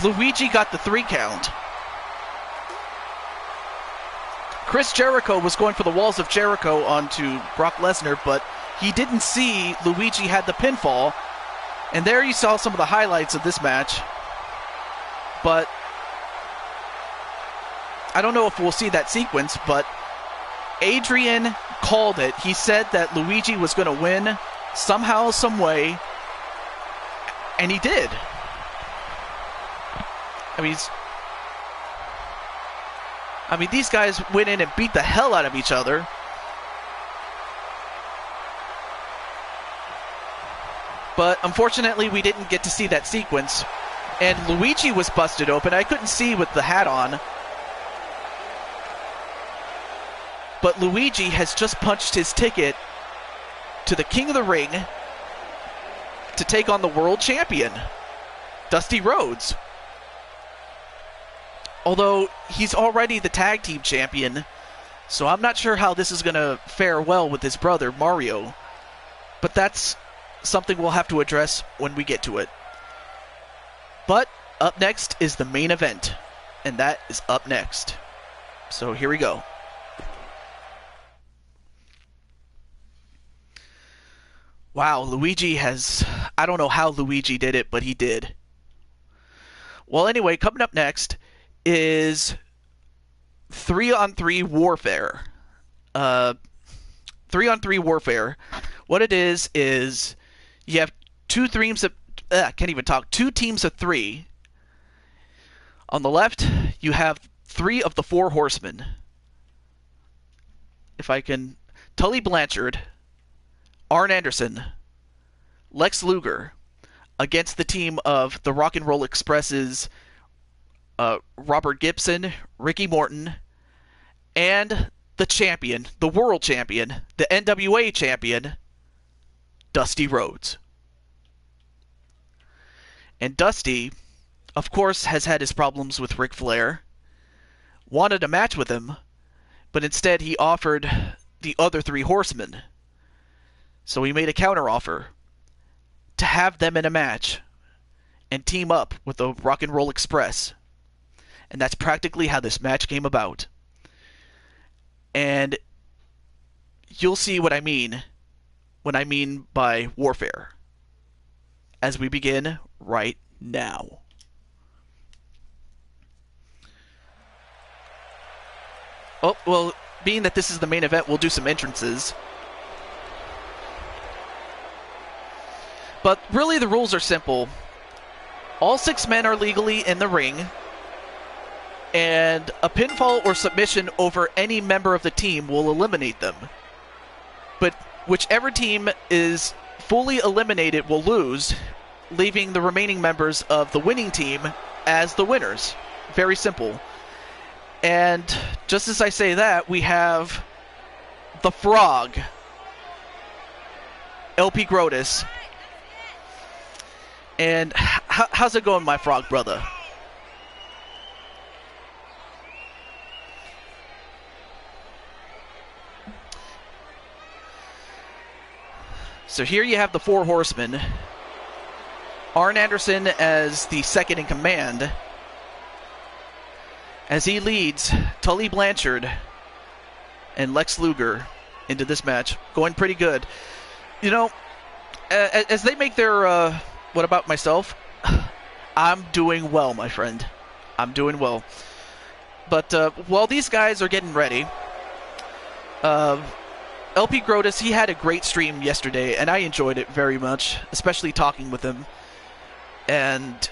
Luigi got the 3 count. Chris Jericho was going for the walls of Jericho onto Brock Lesnar, but he didn't see Luigi had the pinfall. And there you saw some of the highlights of this match. But I don't know if we'll see that sequence, but Adrian called it. He said that Luigi was going to win somehow, some way, and he did. I mean, these guys went in and beat the hell out of each other. But unfortunately, we didn't get to see that sequence. And Luigi was busted open. I couldn't see with the hat on. But Luigi has just punched his ticket to the King of the Ring to take on the world champion, Dusty Rhodes. Although he's already the tag team champion, so I'm not sure how this is going to fare well with his brother, Mario. But that's something we'll have to address when we get to it. But up next is the main event, and that is up next. So here we go. Wow, Luigi has... I don't know how Luigi did it, but he did. Well, anyway, coming up next is 3-on-3 Warfare. 3-on-3 Warfare. What it is you have two teams of... two teams of 3. On the left, you have 3 of the 4 horsemen. If I can... Tully Blanchard, Arn Anderson, Lex Luger, against the team of the Rock and Roll Express's Robert Gibson, Ricky Morton, and the champion, the world champion, the NWA champion, Dusty Rhodes. And Dusty of course, has had his problems with Ric Flair, wanted a match with him, but instead he offered the other three horsemen. So he made a counteroffer to have them in a match and team up with the Rock and Roll Express. And that's practically how this match came about. And you'll see what I mean when I mean by warfare as we begin right now. Oh, well, being that this is the main event, we'll do some entrances. But really the rules are simple. All 6 men are legally in the ring, and a pinfall or submission over any member of the team will eliminate them. But whichever team is fully eliminated will lose, leaving the remaining members of the winning team as the winners. Very simple. And just as I say that, we have the Frog, LP Grotus. And how's it going, my Frog brother? So here you have the 4 horsemen. Arn Anderson as the second in command, as he leads Tully Blanchard and Lex Luger into this match. Going pretty good. You know, as they make their, what about myself? I'm doing well, my friend. I'm doing well. But while these guys are getting ready, LP Grotus, he had a great stream yesterday, and I enjoyed it very much, especially talking with him. And,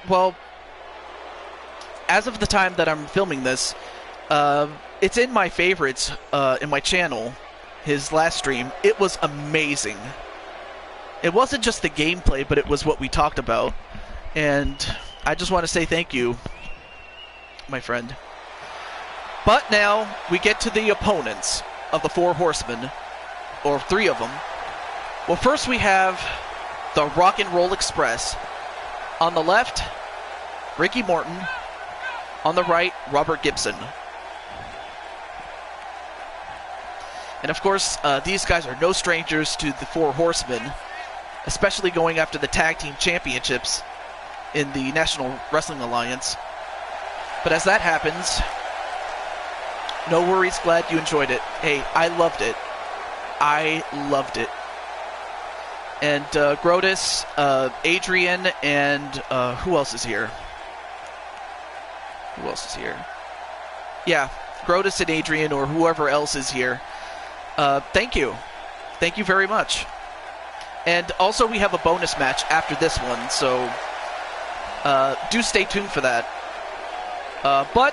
well, as of the time that I'm filming this, it's in my favorites in my channel, his last stream. It was amazing. It wasn't just the gameplay, but it was what we talked about. And I just want to say thank you, my friend. But now we get to the opponents of the 4 horsemen, or 3 of them. Well, first we have the Rock and Roll Express. On the left, Ricky Morton. On the right, Robert Gibson. And of course, these guys are no strangers to the 4 horsemen, especially going after the tag team championships in the National Wrestling Alliance. But as that happens, no worries, glad you enjoyed it. Hey, I loved it. I loved it. And Grotus, Adrian, and who else is here? Who else is here? Yeah, Grotus and Adrian, or whoever else is here. Thank you. Thank you very much. And also we have a bonus match after this one, so do stay tuned for that. But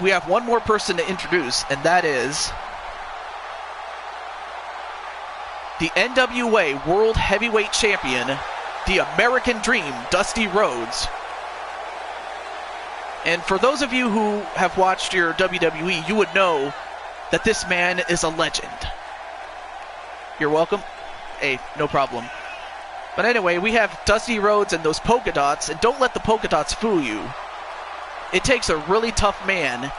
we have one more person to introduce, and that is the NWA World Heavyweight Champion, the American Dream, Dusty Rhodes. And for those of you who have watched your WWE, you would know that this man is a legend. You're welcome. Hey, no problem. But anyway, we have Dusty Rhodes and those polka dots, and don't let the polka dots fool you. It takes a really tough man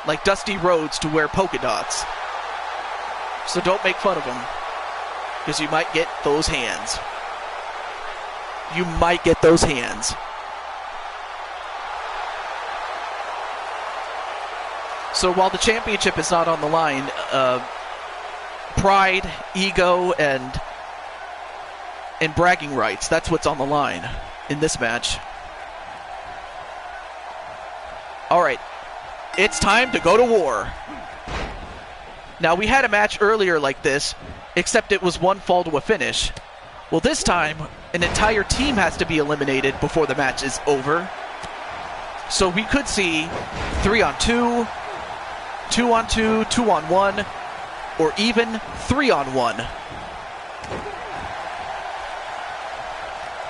like Dusty Rhodes to wear polka dots. So don't make fun of him, because you might get those hands. You might get those hands. So while the championship is not on the line, pride, ego, and bragging rights, that's what's on the line in this match. Alright, it's time to go to war. Now, we had a match earlier like this, except it was one fall to a finish. Well, this time, an entire team has to be eliminated before the match is over. So we could see 3-on-2, 2-on-2, 2-on-1, or even 3-on-1.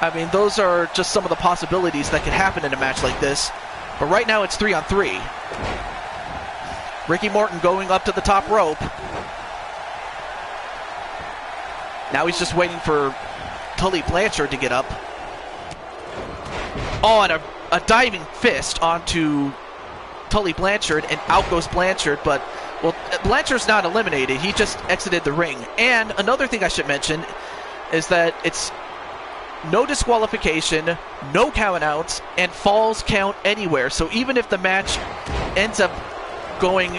I mean, those are just some of the possibilities that could happen in a match like this. But right now it's 3-on-3. Ricky Morton going up to the top rope. Now he's just waiting for Tully Blanchard to get up. Oh, and a diving fist onto Tully Blanchard, and out goes Blanchard, but, well, Blanchard's not eliminated. He just exited the ring. And another thing I should mention is that it's no disqualification, no count-outs, and falls count anywhere. So even if the match ends up going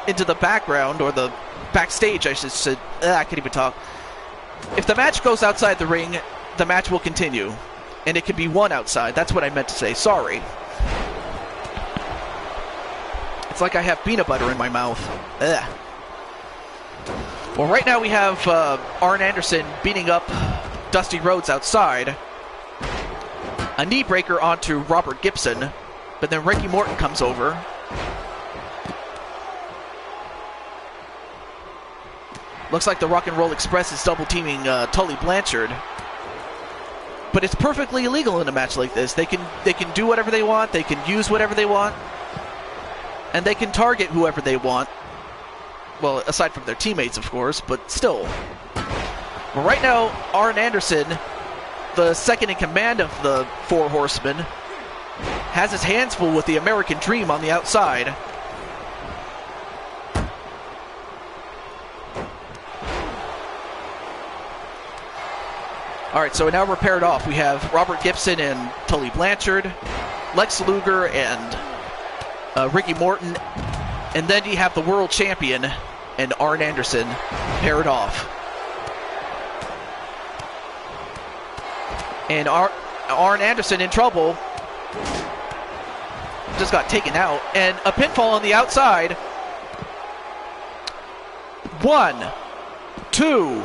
into the background, or the backstage, I should say, I can't even talk. If the match goes outside the ring, the match will continue. And it can be won outside. That's what I meant to say. Sorry. It's like I have peanut butter in my mouth. Ugh. Well, right now we have Arn Anderson beating up Dusty Rhodes outside. A knee breaker onto Robert Gibson. But then Ricky Morton comes over. Looks like the Rock and Roll Express is double teaming Tully Blanchard. But it's perfectly illegal in a match like this. They can do whatever they want. They can use whatever they want. And they can target whoever they want. Well, aside from their teammates, of course, but still. Well, right now, Arn Anderson, the second in command of the Four Horsemen, has his hands full with the American Dream on the outside. All right, so now we're paired off. We have Robert Gibson and Tully Blanchard, Lex Luger and Ricky Morton, and then you have the world champion and Arn Anderson paired off. And Arn Anderson in trouble. Just got taken out. And a pinfall on the outside. 1, 2...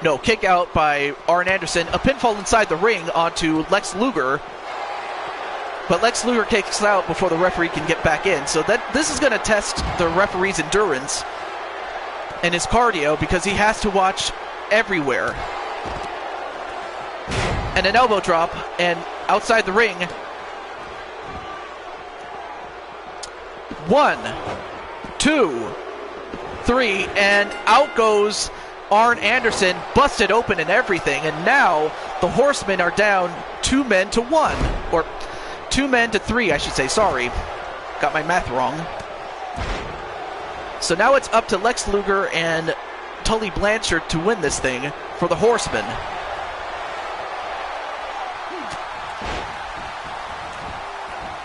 No, kick out by Arn Anderson. A pinfall inside the ring onto Lex Luger. But Lex Luger kicks out before the referee can get back in. So this is going to test the referee's endurance and his cardio, because he has to watch everywhere. And an elbow drop, and outside the ring. 1, 2, 3, and out goes Arn Anderson, busted open and everything, and now the Horsemen are down 2 men to 1, or 2 men to 3, I should say. Sorry, got my math wrong. So now it's up to Lex Luger and Tully Blanchard to win this thing for the Horsemen.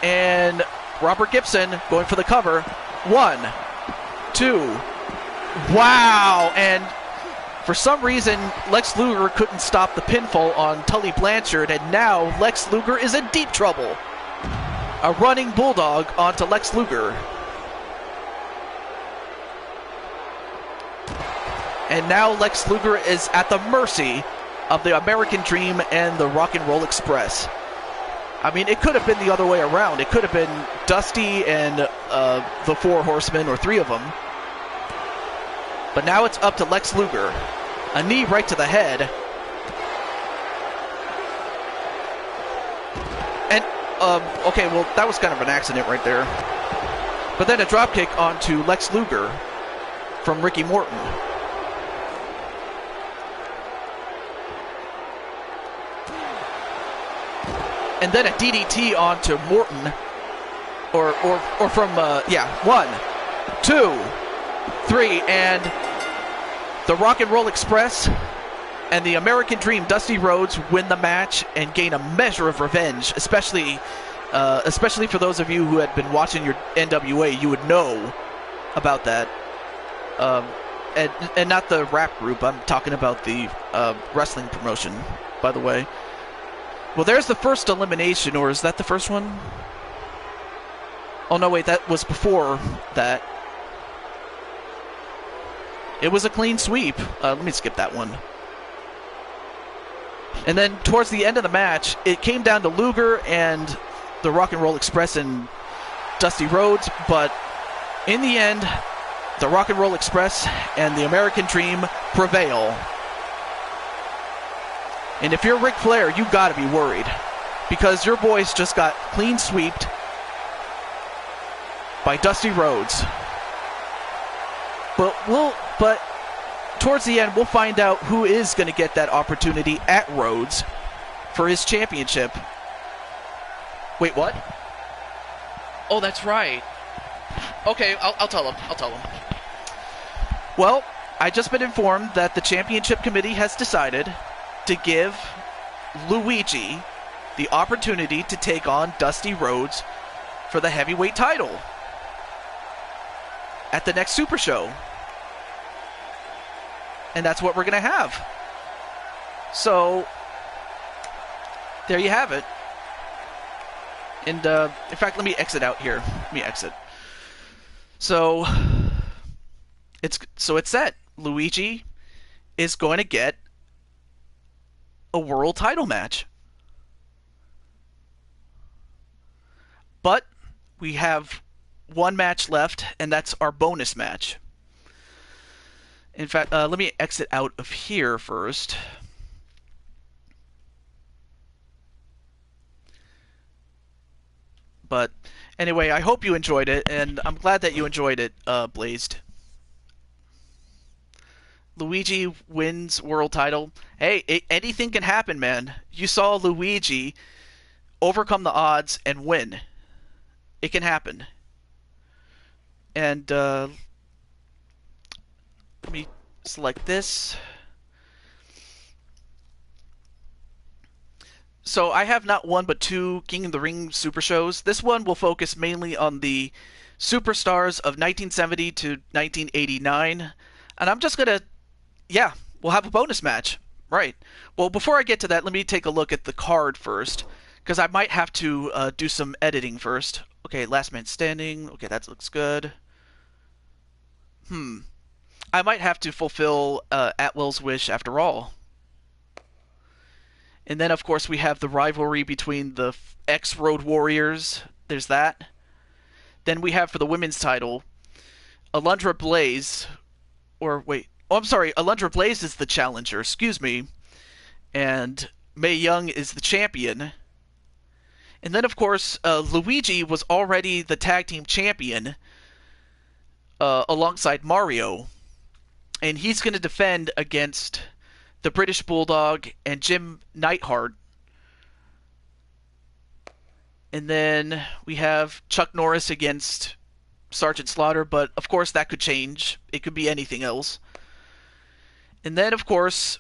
And Robert Gibson going for the cover. 1, 2, wow, and for some reason, Lex Luger couldn't stop the pinfall on Tully Blanchard, and now Lex Luger is in deep trouble. A running bulldog onto Lex Luger. And now Lex Luger is at the mercy of the American Dream and the Rock and Roll Express. I mean, it could have been the other way around. It could have been Dusty and the Four Horsemen, or 3 of them. But now it's up to Lex Luger. A knee right to the head. And, okay, well, that was kind of an accident right there. But then a dropkick onto Lex Luger from Ricky Morton. And then a DDT onto Morton. Or from, yeah, 1, 2, 3, and the Rock and Roll Express and the American Dream, Dusty Rhodes, win the match and gain a measure of revenge, especially for those of you who had been watching your NWA. You would know about that. And not the rap group. I'm talking about the wrestling promotion, by the way. Well, there's the first elimination, or is that the first one? Oh, no, wait, that was before that. It was a clean sweep. Let me skip that one. And then towards the end of the match, it came down to Luger and the Rock and Roll Express and Dusty Rhodes, but in the end, the Rock and Roll Express and the American Dream prevail. And if you're Ric Flair, you gotta be worried, because your boys just got clean sweeped by Dusty Rhodes. But towards the end, we'll find out who is going to get that opportunity at Rhodes for his championship. Wait, what? Oh, that's right. Okay, I'll tell him. I'll tell him. Well, I just been informed that the championship committee has decided to give Luigi the opportunity to take on Dusty Rhodes for the heavyweight title at the next Super Show. And that's what we're going to have. So, there you have it. And, in fact, let me exit out here. Let me exit. So, it's set. Luigi is going to get a world title match. But we have one match left, and that's our bonus match. In fact, let me exit out of here first. But anyway, I hope you enjoyed it, and I'm glad that you enjoyed it, Blazed. Luigi wins world title. Hey, anything can happen, man. You saw Luigi overcome the odds and win. It can happen. And let me select this. So I have not one but two King of the Ring Super Shows. This one will focus mainly on the superstars of 1970 to 1989. And I'm just going to, yeah, we'll have a bonus match. Right. Well, before I get to that, let me take a look at the card first, because I might have to do some editing first. Okay, last man standing. Okay, that looks good. I might have to fulfill Atwell's wish after all. And then, of course, we have the rivalry between the ex-Road Warriors. There's that. Then we have, for the women's title, Alundra Blaze. Or, wait. Oh, I'm sorry. Alundra Blaze is the challenger. Excuse me. And Mae Young is the champion. And then, of course, Luigi was already the tag team champion alongside Mario. And he's going to defend against the British Bulldog and Jim Neidhart. And then we have Chuck Norris against Sergeant Slaughter, but of course that could change. It could be anything else. And then, of course,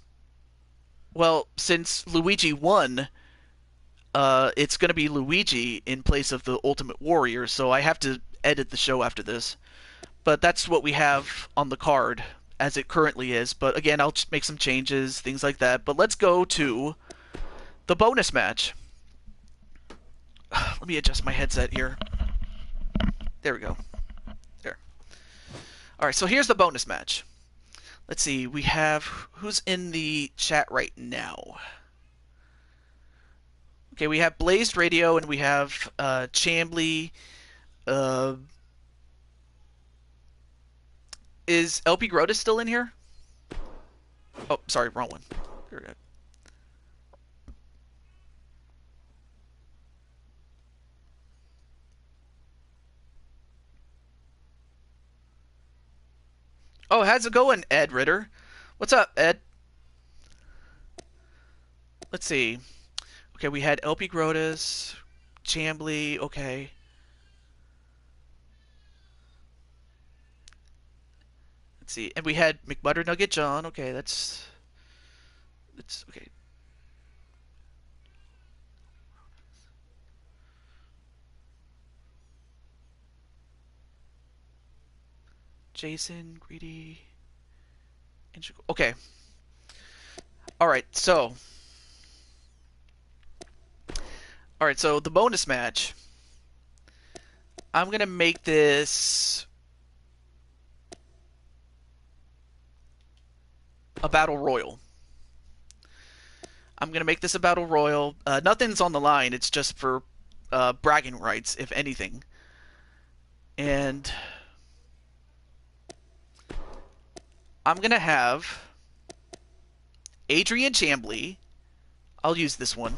well, since Luigi won, it's going to be Luigi in place of the Ultimate Warrior, so I have to edit the show after this. But that's what we have on the card as it currently is. But again, I'll make some changes, things like that. But let's go to the bonus match. Let me adjust my headset here. There we go. There. Alright, so here's the bonus match. Let's see, we have... who's in the chat right now? Okay, we have Blazed Radio, and we have Chambly. Is LP Grotus still in here? Oh, sorry, wrong one. Here we go. Oh, how's it going, Ed Ritter? What's up, Ed? Let's see. Okay, we had LP Grotus, Chambly, okay. Let's see, and we had McButternugget John. Okay, that's okay. Jason, Greedy, okay. All right, so the bonus match. I'm gonna make this a battle royal. I'm gonna make this a battle royal. Nothing's on the line. It's just for bragging rights, if anything. And I'm gonna have Adrian Chambly. I'll use this one.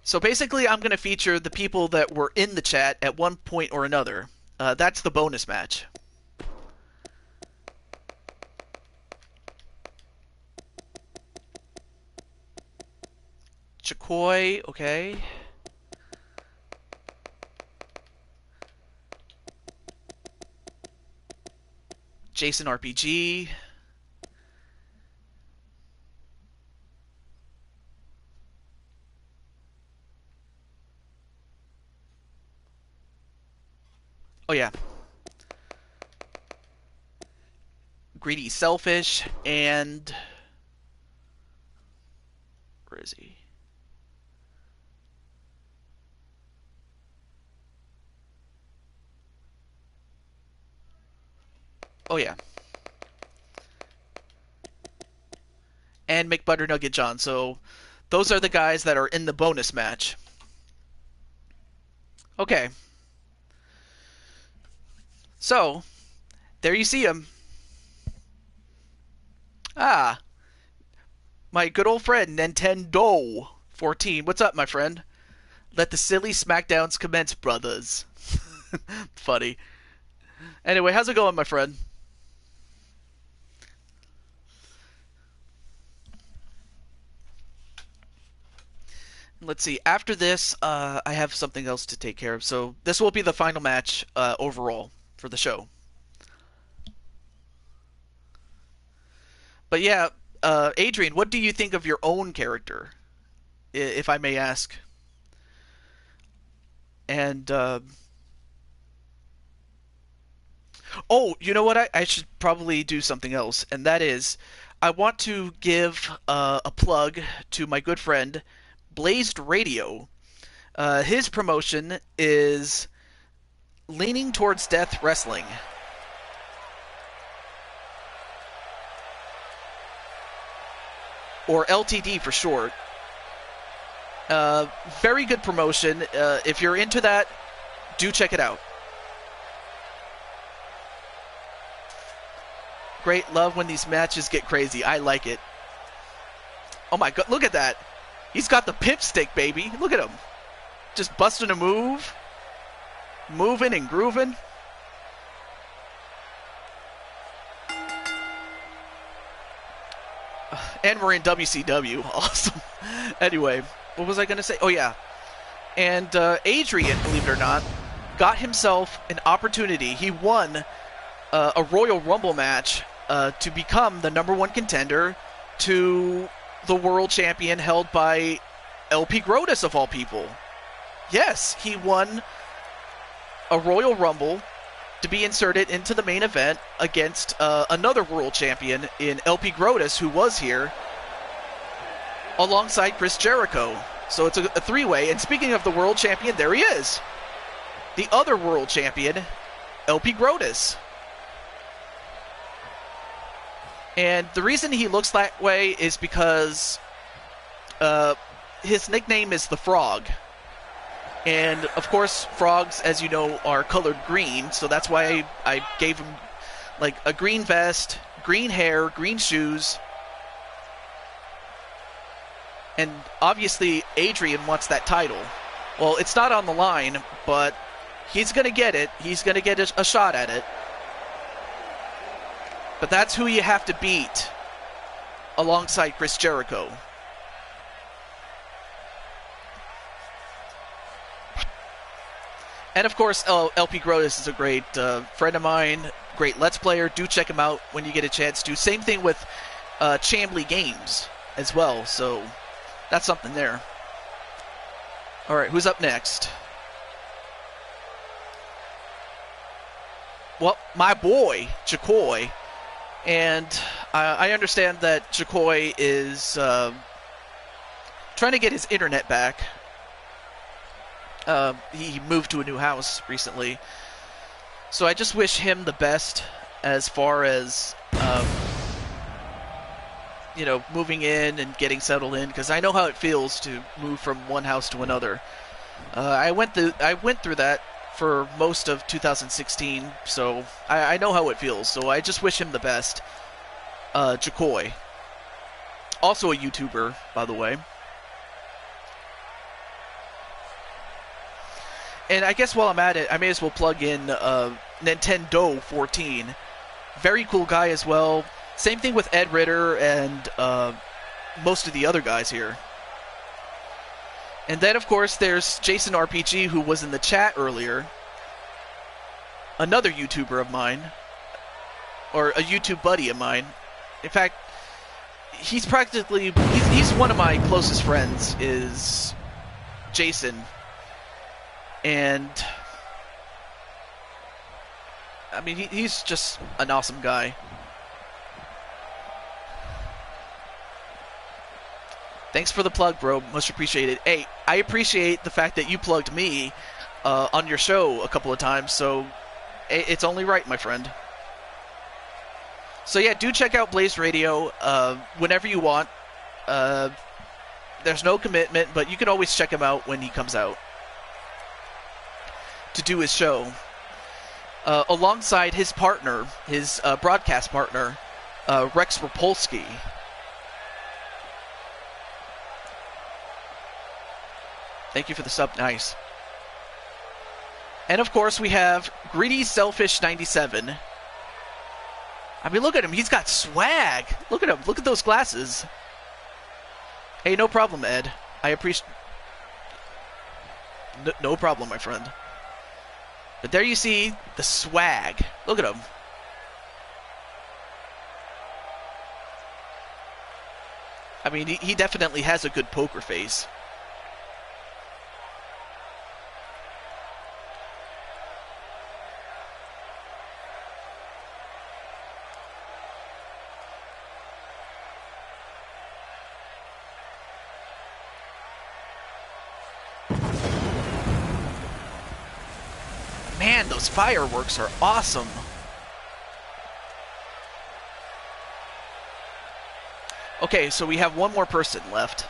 So basically, I'm gonna feature the people that were in the chat at one point or another. That's the bonus match. Koi, okay. Jason RPG. Oh yeah. Greedy Selfish, and where is he? Oh yeah. And McButternugget John. So those are the guys that are in the bonus match. Okay. So there you see him. Ah, my good old friend Nintendo 14. What's up, my friend? Let the silly smackdowns commence, brothers. Funny. Anyway, how's it going, my friend? Let's see. After this, I have something else to take care of. So this will be the final match overall for the show. But yeah, Adrian, what do you think of your own character, if I may ask? And oh, you know what? I should probably do something else, and that is, I want to give a plug to my good friend Blazed Radio. His promotion is Leaning Towards Death Wrestling. Or LTD for short. Very good promotion. If you're into that, do check it out. Great, love when these matches get crazy. I like it. Oh my god, look at that. He's got the pimp stick, baby. Look at him. Just busting a move. Moving and grooving. And we're in WCW. Awesome. Anyway, what was I going to say? Oh, yeah. And Adrian, believe it or not, got himself an opportunity. He won a Royal Rumble match to become the #1 contender to the World Champion held by LP Grotus, of all people. Yes, he won a Royal Rumble to be inserted into the main event against another World Champion in LP Grotus, who was here, alongside Chris Jericho. So it's a three-way. And speaking of the World Champion, there he is. The other World Champion, LP Grotus. And the reason he looks that way is because his nickname is the Frog. And, of course, frogs, as you know, are colored green, so that's why I gave him, like, a green vest, green hair, green shoes. And, obviously, Adrian wants that title. Well, it's not on the line, but he's going to get it. He's going to get a shot at it. But that's who you have to beat alongside Chris Jericho. And, of course, LP Grotus is a great friend of mine, great Let's Player. Do check him out when you get a chance to. Same thing with Chambly Games as well, so that's something there. All right, who's up next? Well, my boy, Jacoy. And I understand that Jacoy is trying to get his internet back. He moved to a new house recently. So I just wish him the best as far as, moving in and getting settled in, because I know how it feels to move from one house to another. I went through that for most of 2016, so I know how it feels. So I just wish him the best. Jacoy. Also a YouTuber, by the way. And I guess while I'm at it, I may as well plug in Nintendo 14. Very cool guy as well. Same thing with Ed Ritter and most of the other guys here. And then, of course, there's Jason RPG, who was in the chat earlier. Another YouTuber of mine. Or a YouTube buddy of mine. In fact, he's practically... He's one of my closest friends, is Jason. And... I mean, he's just an awesome guy. Thanks for the plug, bro. Much appreciated. Hey, I appreciate the fact that you plugged me on your show a couple of times, so it's only right, my friend. So yeah, do check out Blaze Radio whenever you want. There's no commitment, but you can always check him out when he comes out to do his show. Alongside his partner, his broadcast partner, Rex Rapolsky. Thank you for the sub. Nice. And of course, we have Greedy Selfish 97. I mean, look at him. He's got swag. Look at him. Look at those glasses. Hey, no problem, Ed. I appreciate... No problem, my friend. But there you see the swag. Look at him. I mean, he definitely has a good poker face. Man, those fireworks are awesome. Okay, so we have one more person left.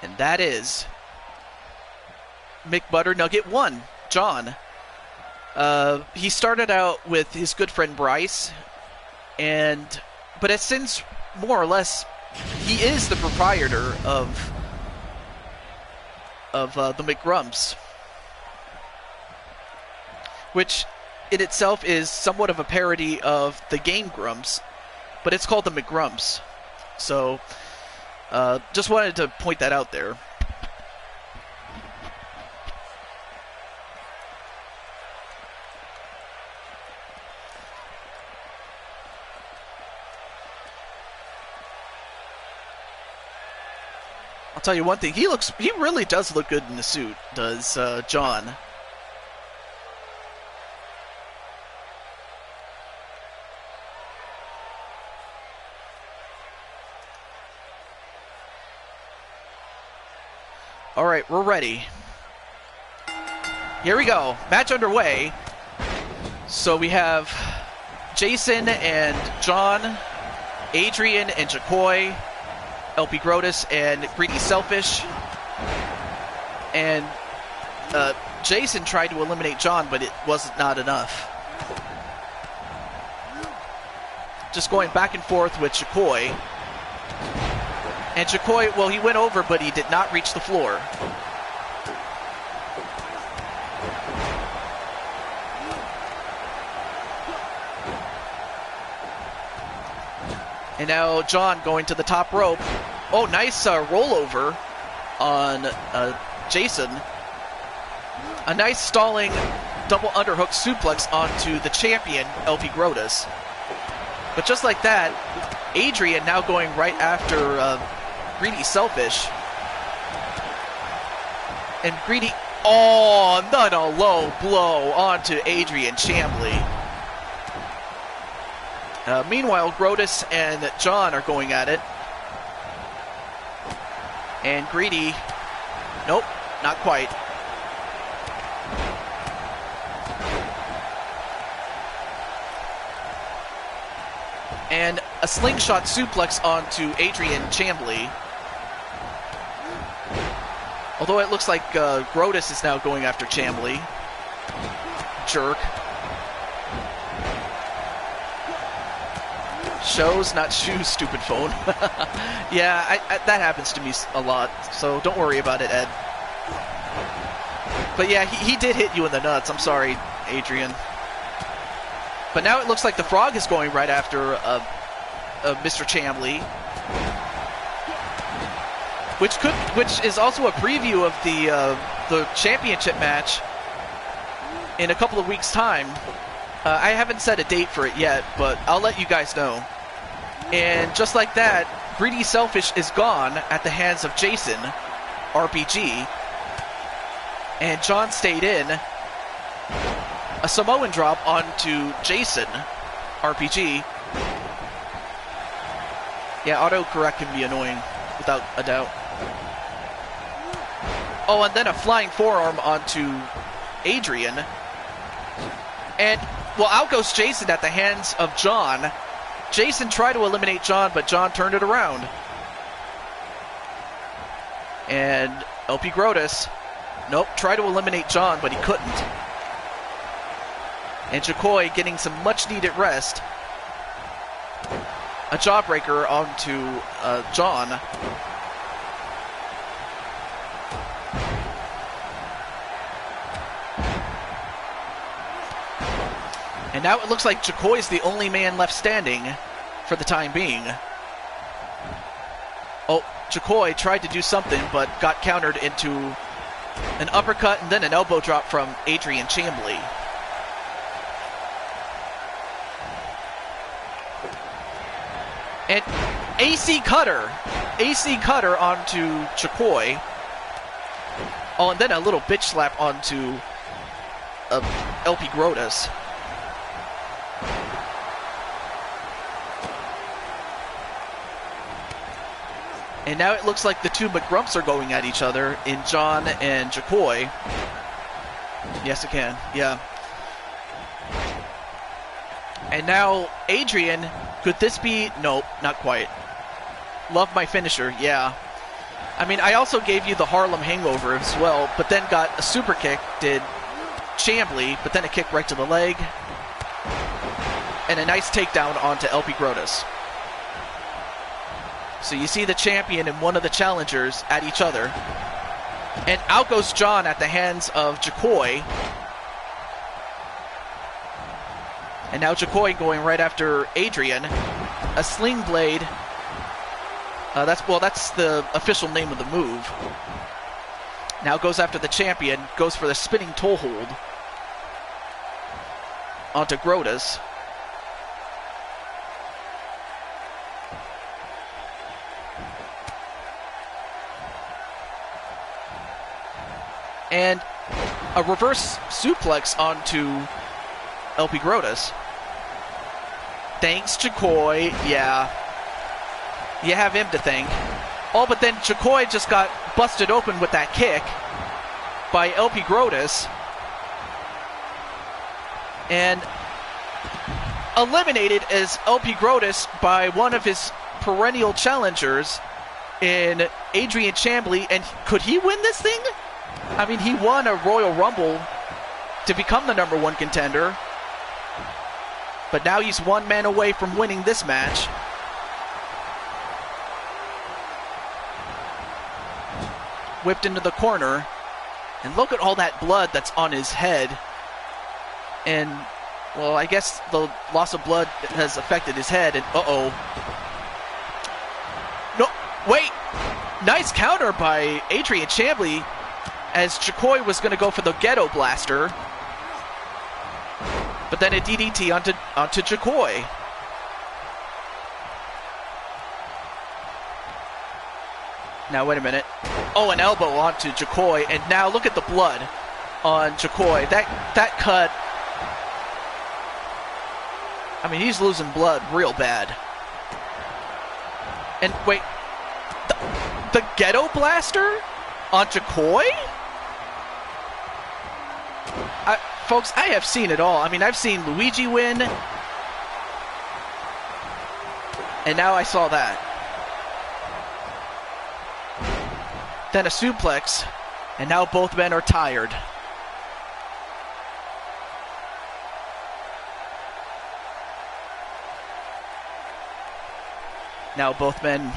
And that is McButternugget 1, John. He started out with his good friend Bryce, but has since more or less, he is the proprietor of the McGrumps, which in itself is somewhat of a parody of the Game Grumps, but it's called the McGrumps. So, just wanted to point that out there. I'll tell you one thing, he really does look good in the suit, does John. Alright, we're ready. Here we go, match underway. So we have Jason and John, Adrian and Jacoy, LP Grotus and Greedy Selfish. And Jason tried to eliminate John, but it was not enough. Just going back and forth with Jacoy. And Jacoy, well, he went over, but he did not reach the floor. And now John going to the top rope. Oh, nice rollover on Jason. A nice stalling double underhook suplex onto the champion, LP Grotus. But just like that, Adrian now going right after Greedy Selfish. And Greedy, oh, not a low blow onto Adrian Chambly. Meanwhile, Grotus and John are going at it. And Greedy, nope, not quite. And a slingshot suplex onto Adrian Chambly. Although it looks like Grotus is now going after Chambly. Jerk. Shows, not shoes, stupid phone. Yeah, that happens to me a lot, so don't worry about it, Ed. But yeah, he did hit you in the nuts. I'm sorry, Adrian. But now it looks like the Frog is going right after Mr. Chambly, which is also a preview of the championship match in a couple of weeks' time. I haven't set a date for it yet, but I'll let you guys know. And just like that, Greedy Selfish is gone at the hands of Jason, RPG. And John stayed in. A Samoan drop onto Jason, RPG. Yeah, autocorrect can be annoying, without a doubt. Oh, and then a flying forearm onto Adrian. And, well, out goes Jason at the hands of John. Jason tried to eliminate John, but John turned it around. And LP Grotus, nope, tried to eliminate John, but he couldn't. And Chakoi getting some much-needed rest. A jawbreaker onto John. And now it looks like Chakoi's the only man left standing for the time being. Oh, Chakoi tried to do something, but got countered into an uppercut and then an elbow drop from Adrian Chambly. And AC Cutter onto Chakoi. Oh, and then a little bitch slap onto LP Grotus. And now it looks like the two McGrumps are going at each other in John and Chakoi. Yes, it can. Yeah. And now Adrian, could this be? Nope, not quite. Love my finisher, yeah. I mean, I also gave you the Harlem Hangover as well, but then got a super kick, did Chambly, but then a kick right to the leg. And a nice takedown onto LP Grotus. So you see the champion and one of the challengers at each other. And out goes John at the hands of Chakoi. And now Chakoi going right after Adrian. A sling blade. That's the official name of the move. Now goes after the champion. Goes for the spinning toe hold onto Grotus. And a reverse suplex onto LP Grotus. Thanks, Chakoi. Yeah. You have him to thank. Oh, but then Chakoi just got busted open with that kick by LP Grotus. And eliminated as LP Grotus by one of his perennial challengers in Adrian Chambly. And could he win this thing? I mean, he won a Royal Rumble to become the #1 contender. But now he's one man away from winning this match. Whipped into the corner. And look at all that blood that's on his head. And, well, I guess the loss of blood has affected his head. And, uh-oh. No, wait. Nice counter by Adrian Chambly, as Chakoi was going to go for the Ghetto Blaster. But then a DDT onto Chakoi. Now, wait a minute. Oh, an elbow onto Chakoi. And now look at the blood on Chakoi. That cut. I mean, he's losing blood real bad. And wait. The Ghetto Blaster on Chakoi? Folks, I have seen it all. I mean, I've seen Luigi win. And now I saw that. Then a suplex. And now both men are tired. Now both men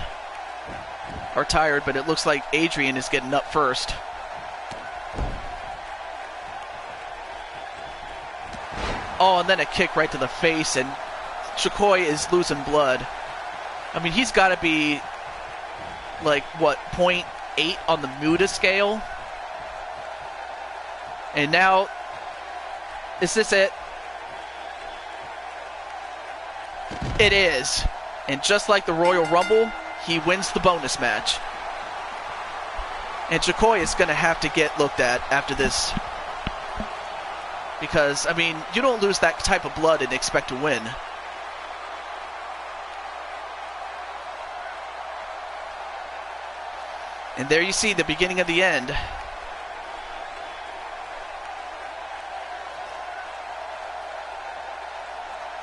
are tired, but it looks like Adrian is getting up first. Oh, and then a kick right to the face, and Chikoi is losing blood. I mean, he's got to be, like, what, 0.8 on the Muda scale? And now, is this it? It is. And just like the Royal Rumble, he wins the bonus match. And Chikoi is going to have to get looked at after this. Because, I mean, you don't lose that type of blood and expect to win. And there you see the beginning of the end.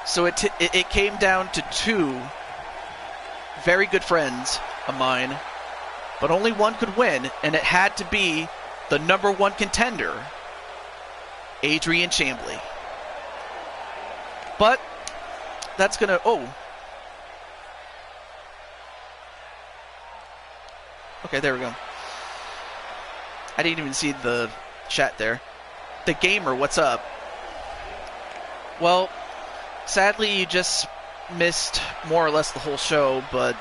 So it came down to two very good friends of mine, but only one could win, and it had to be the number one contender, Adrian Chambly. But that's gonna... Oh. Okay, there we go. I didn't even see the chat there. The Gamer, what's up? Well, sadly, you just missed more or less the whole show, but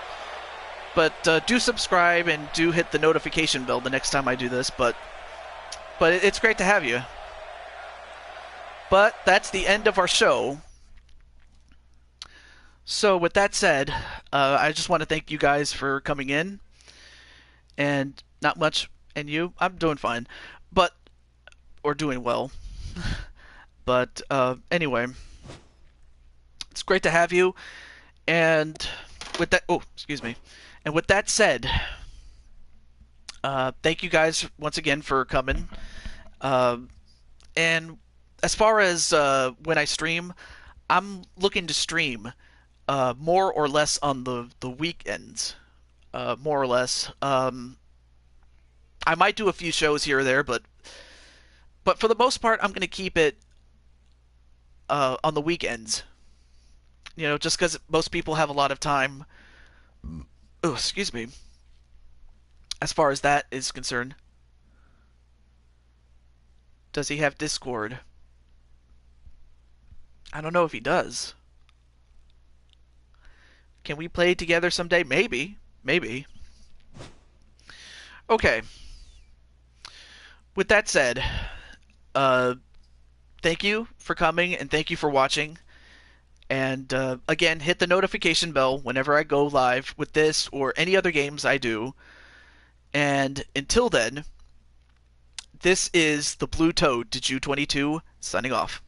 do subscribe and do hit the notification bell the next time I do this. But it's great to have you. But that's the end of our show. So with that said, I just want to thank you guys for coming in. And not much, and you? I'm doing fine. Or doing well. But anyway, it's great to have you. And with that, excuse me. And with that said, thank you guys once again for coming. And as far as when I stream, I'm looking to stream more or less on the weekends. More or less. I might do a few shows here or there, but for the most part, I'm going to keep it on the weekends. You know, just because most people have a lot of time. Oh, excuse me. As far as that is concerned. Does he have Discord? I don't know if he does. Can we play together someday? Maybe. Maybe. Okay. With that said, thank you for coming and thank you for watching. And again, hit the notification bell whenever I go live with this or any other games I do. And until then, this is the Blue Toad TehJew22 signing off.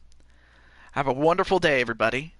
Have a wonderful day, everybody.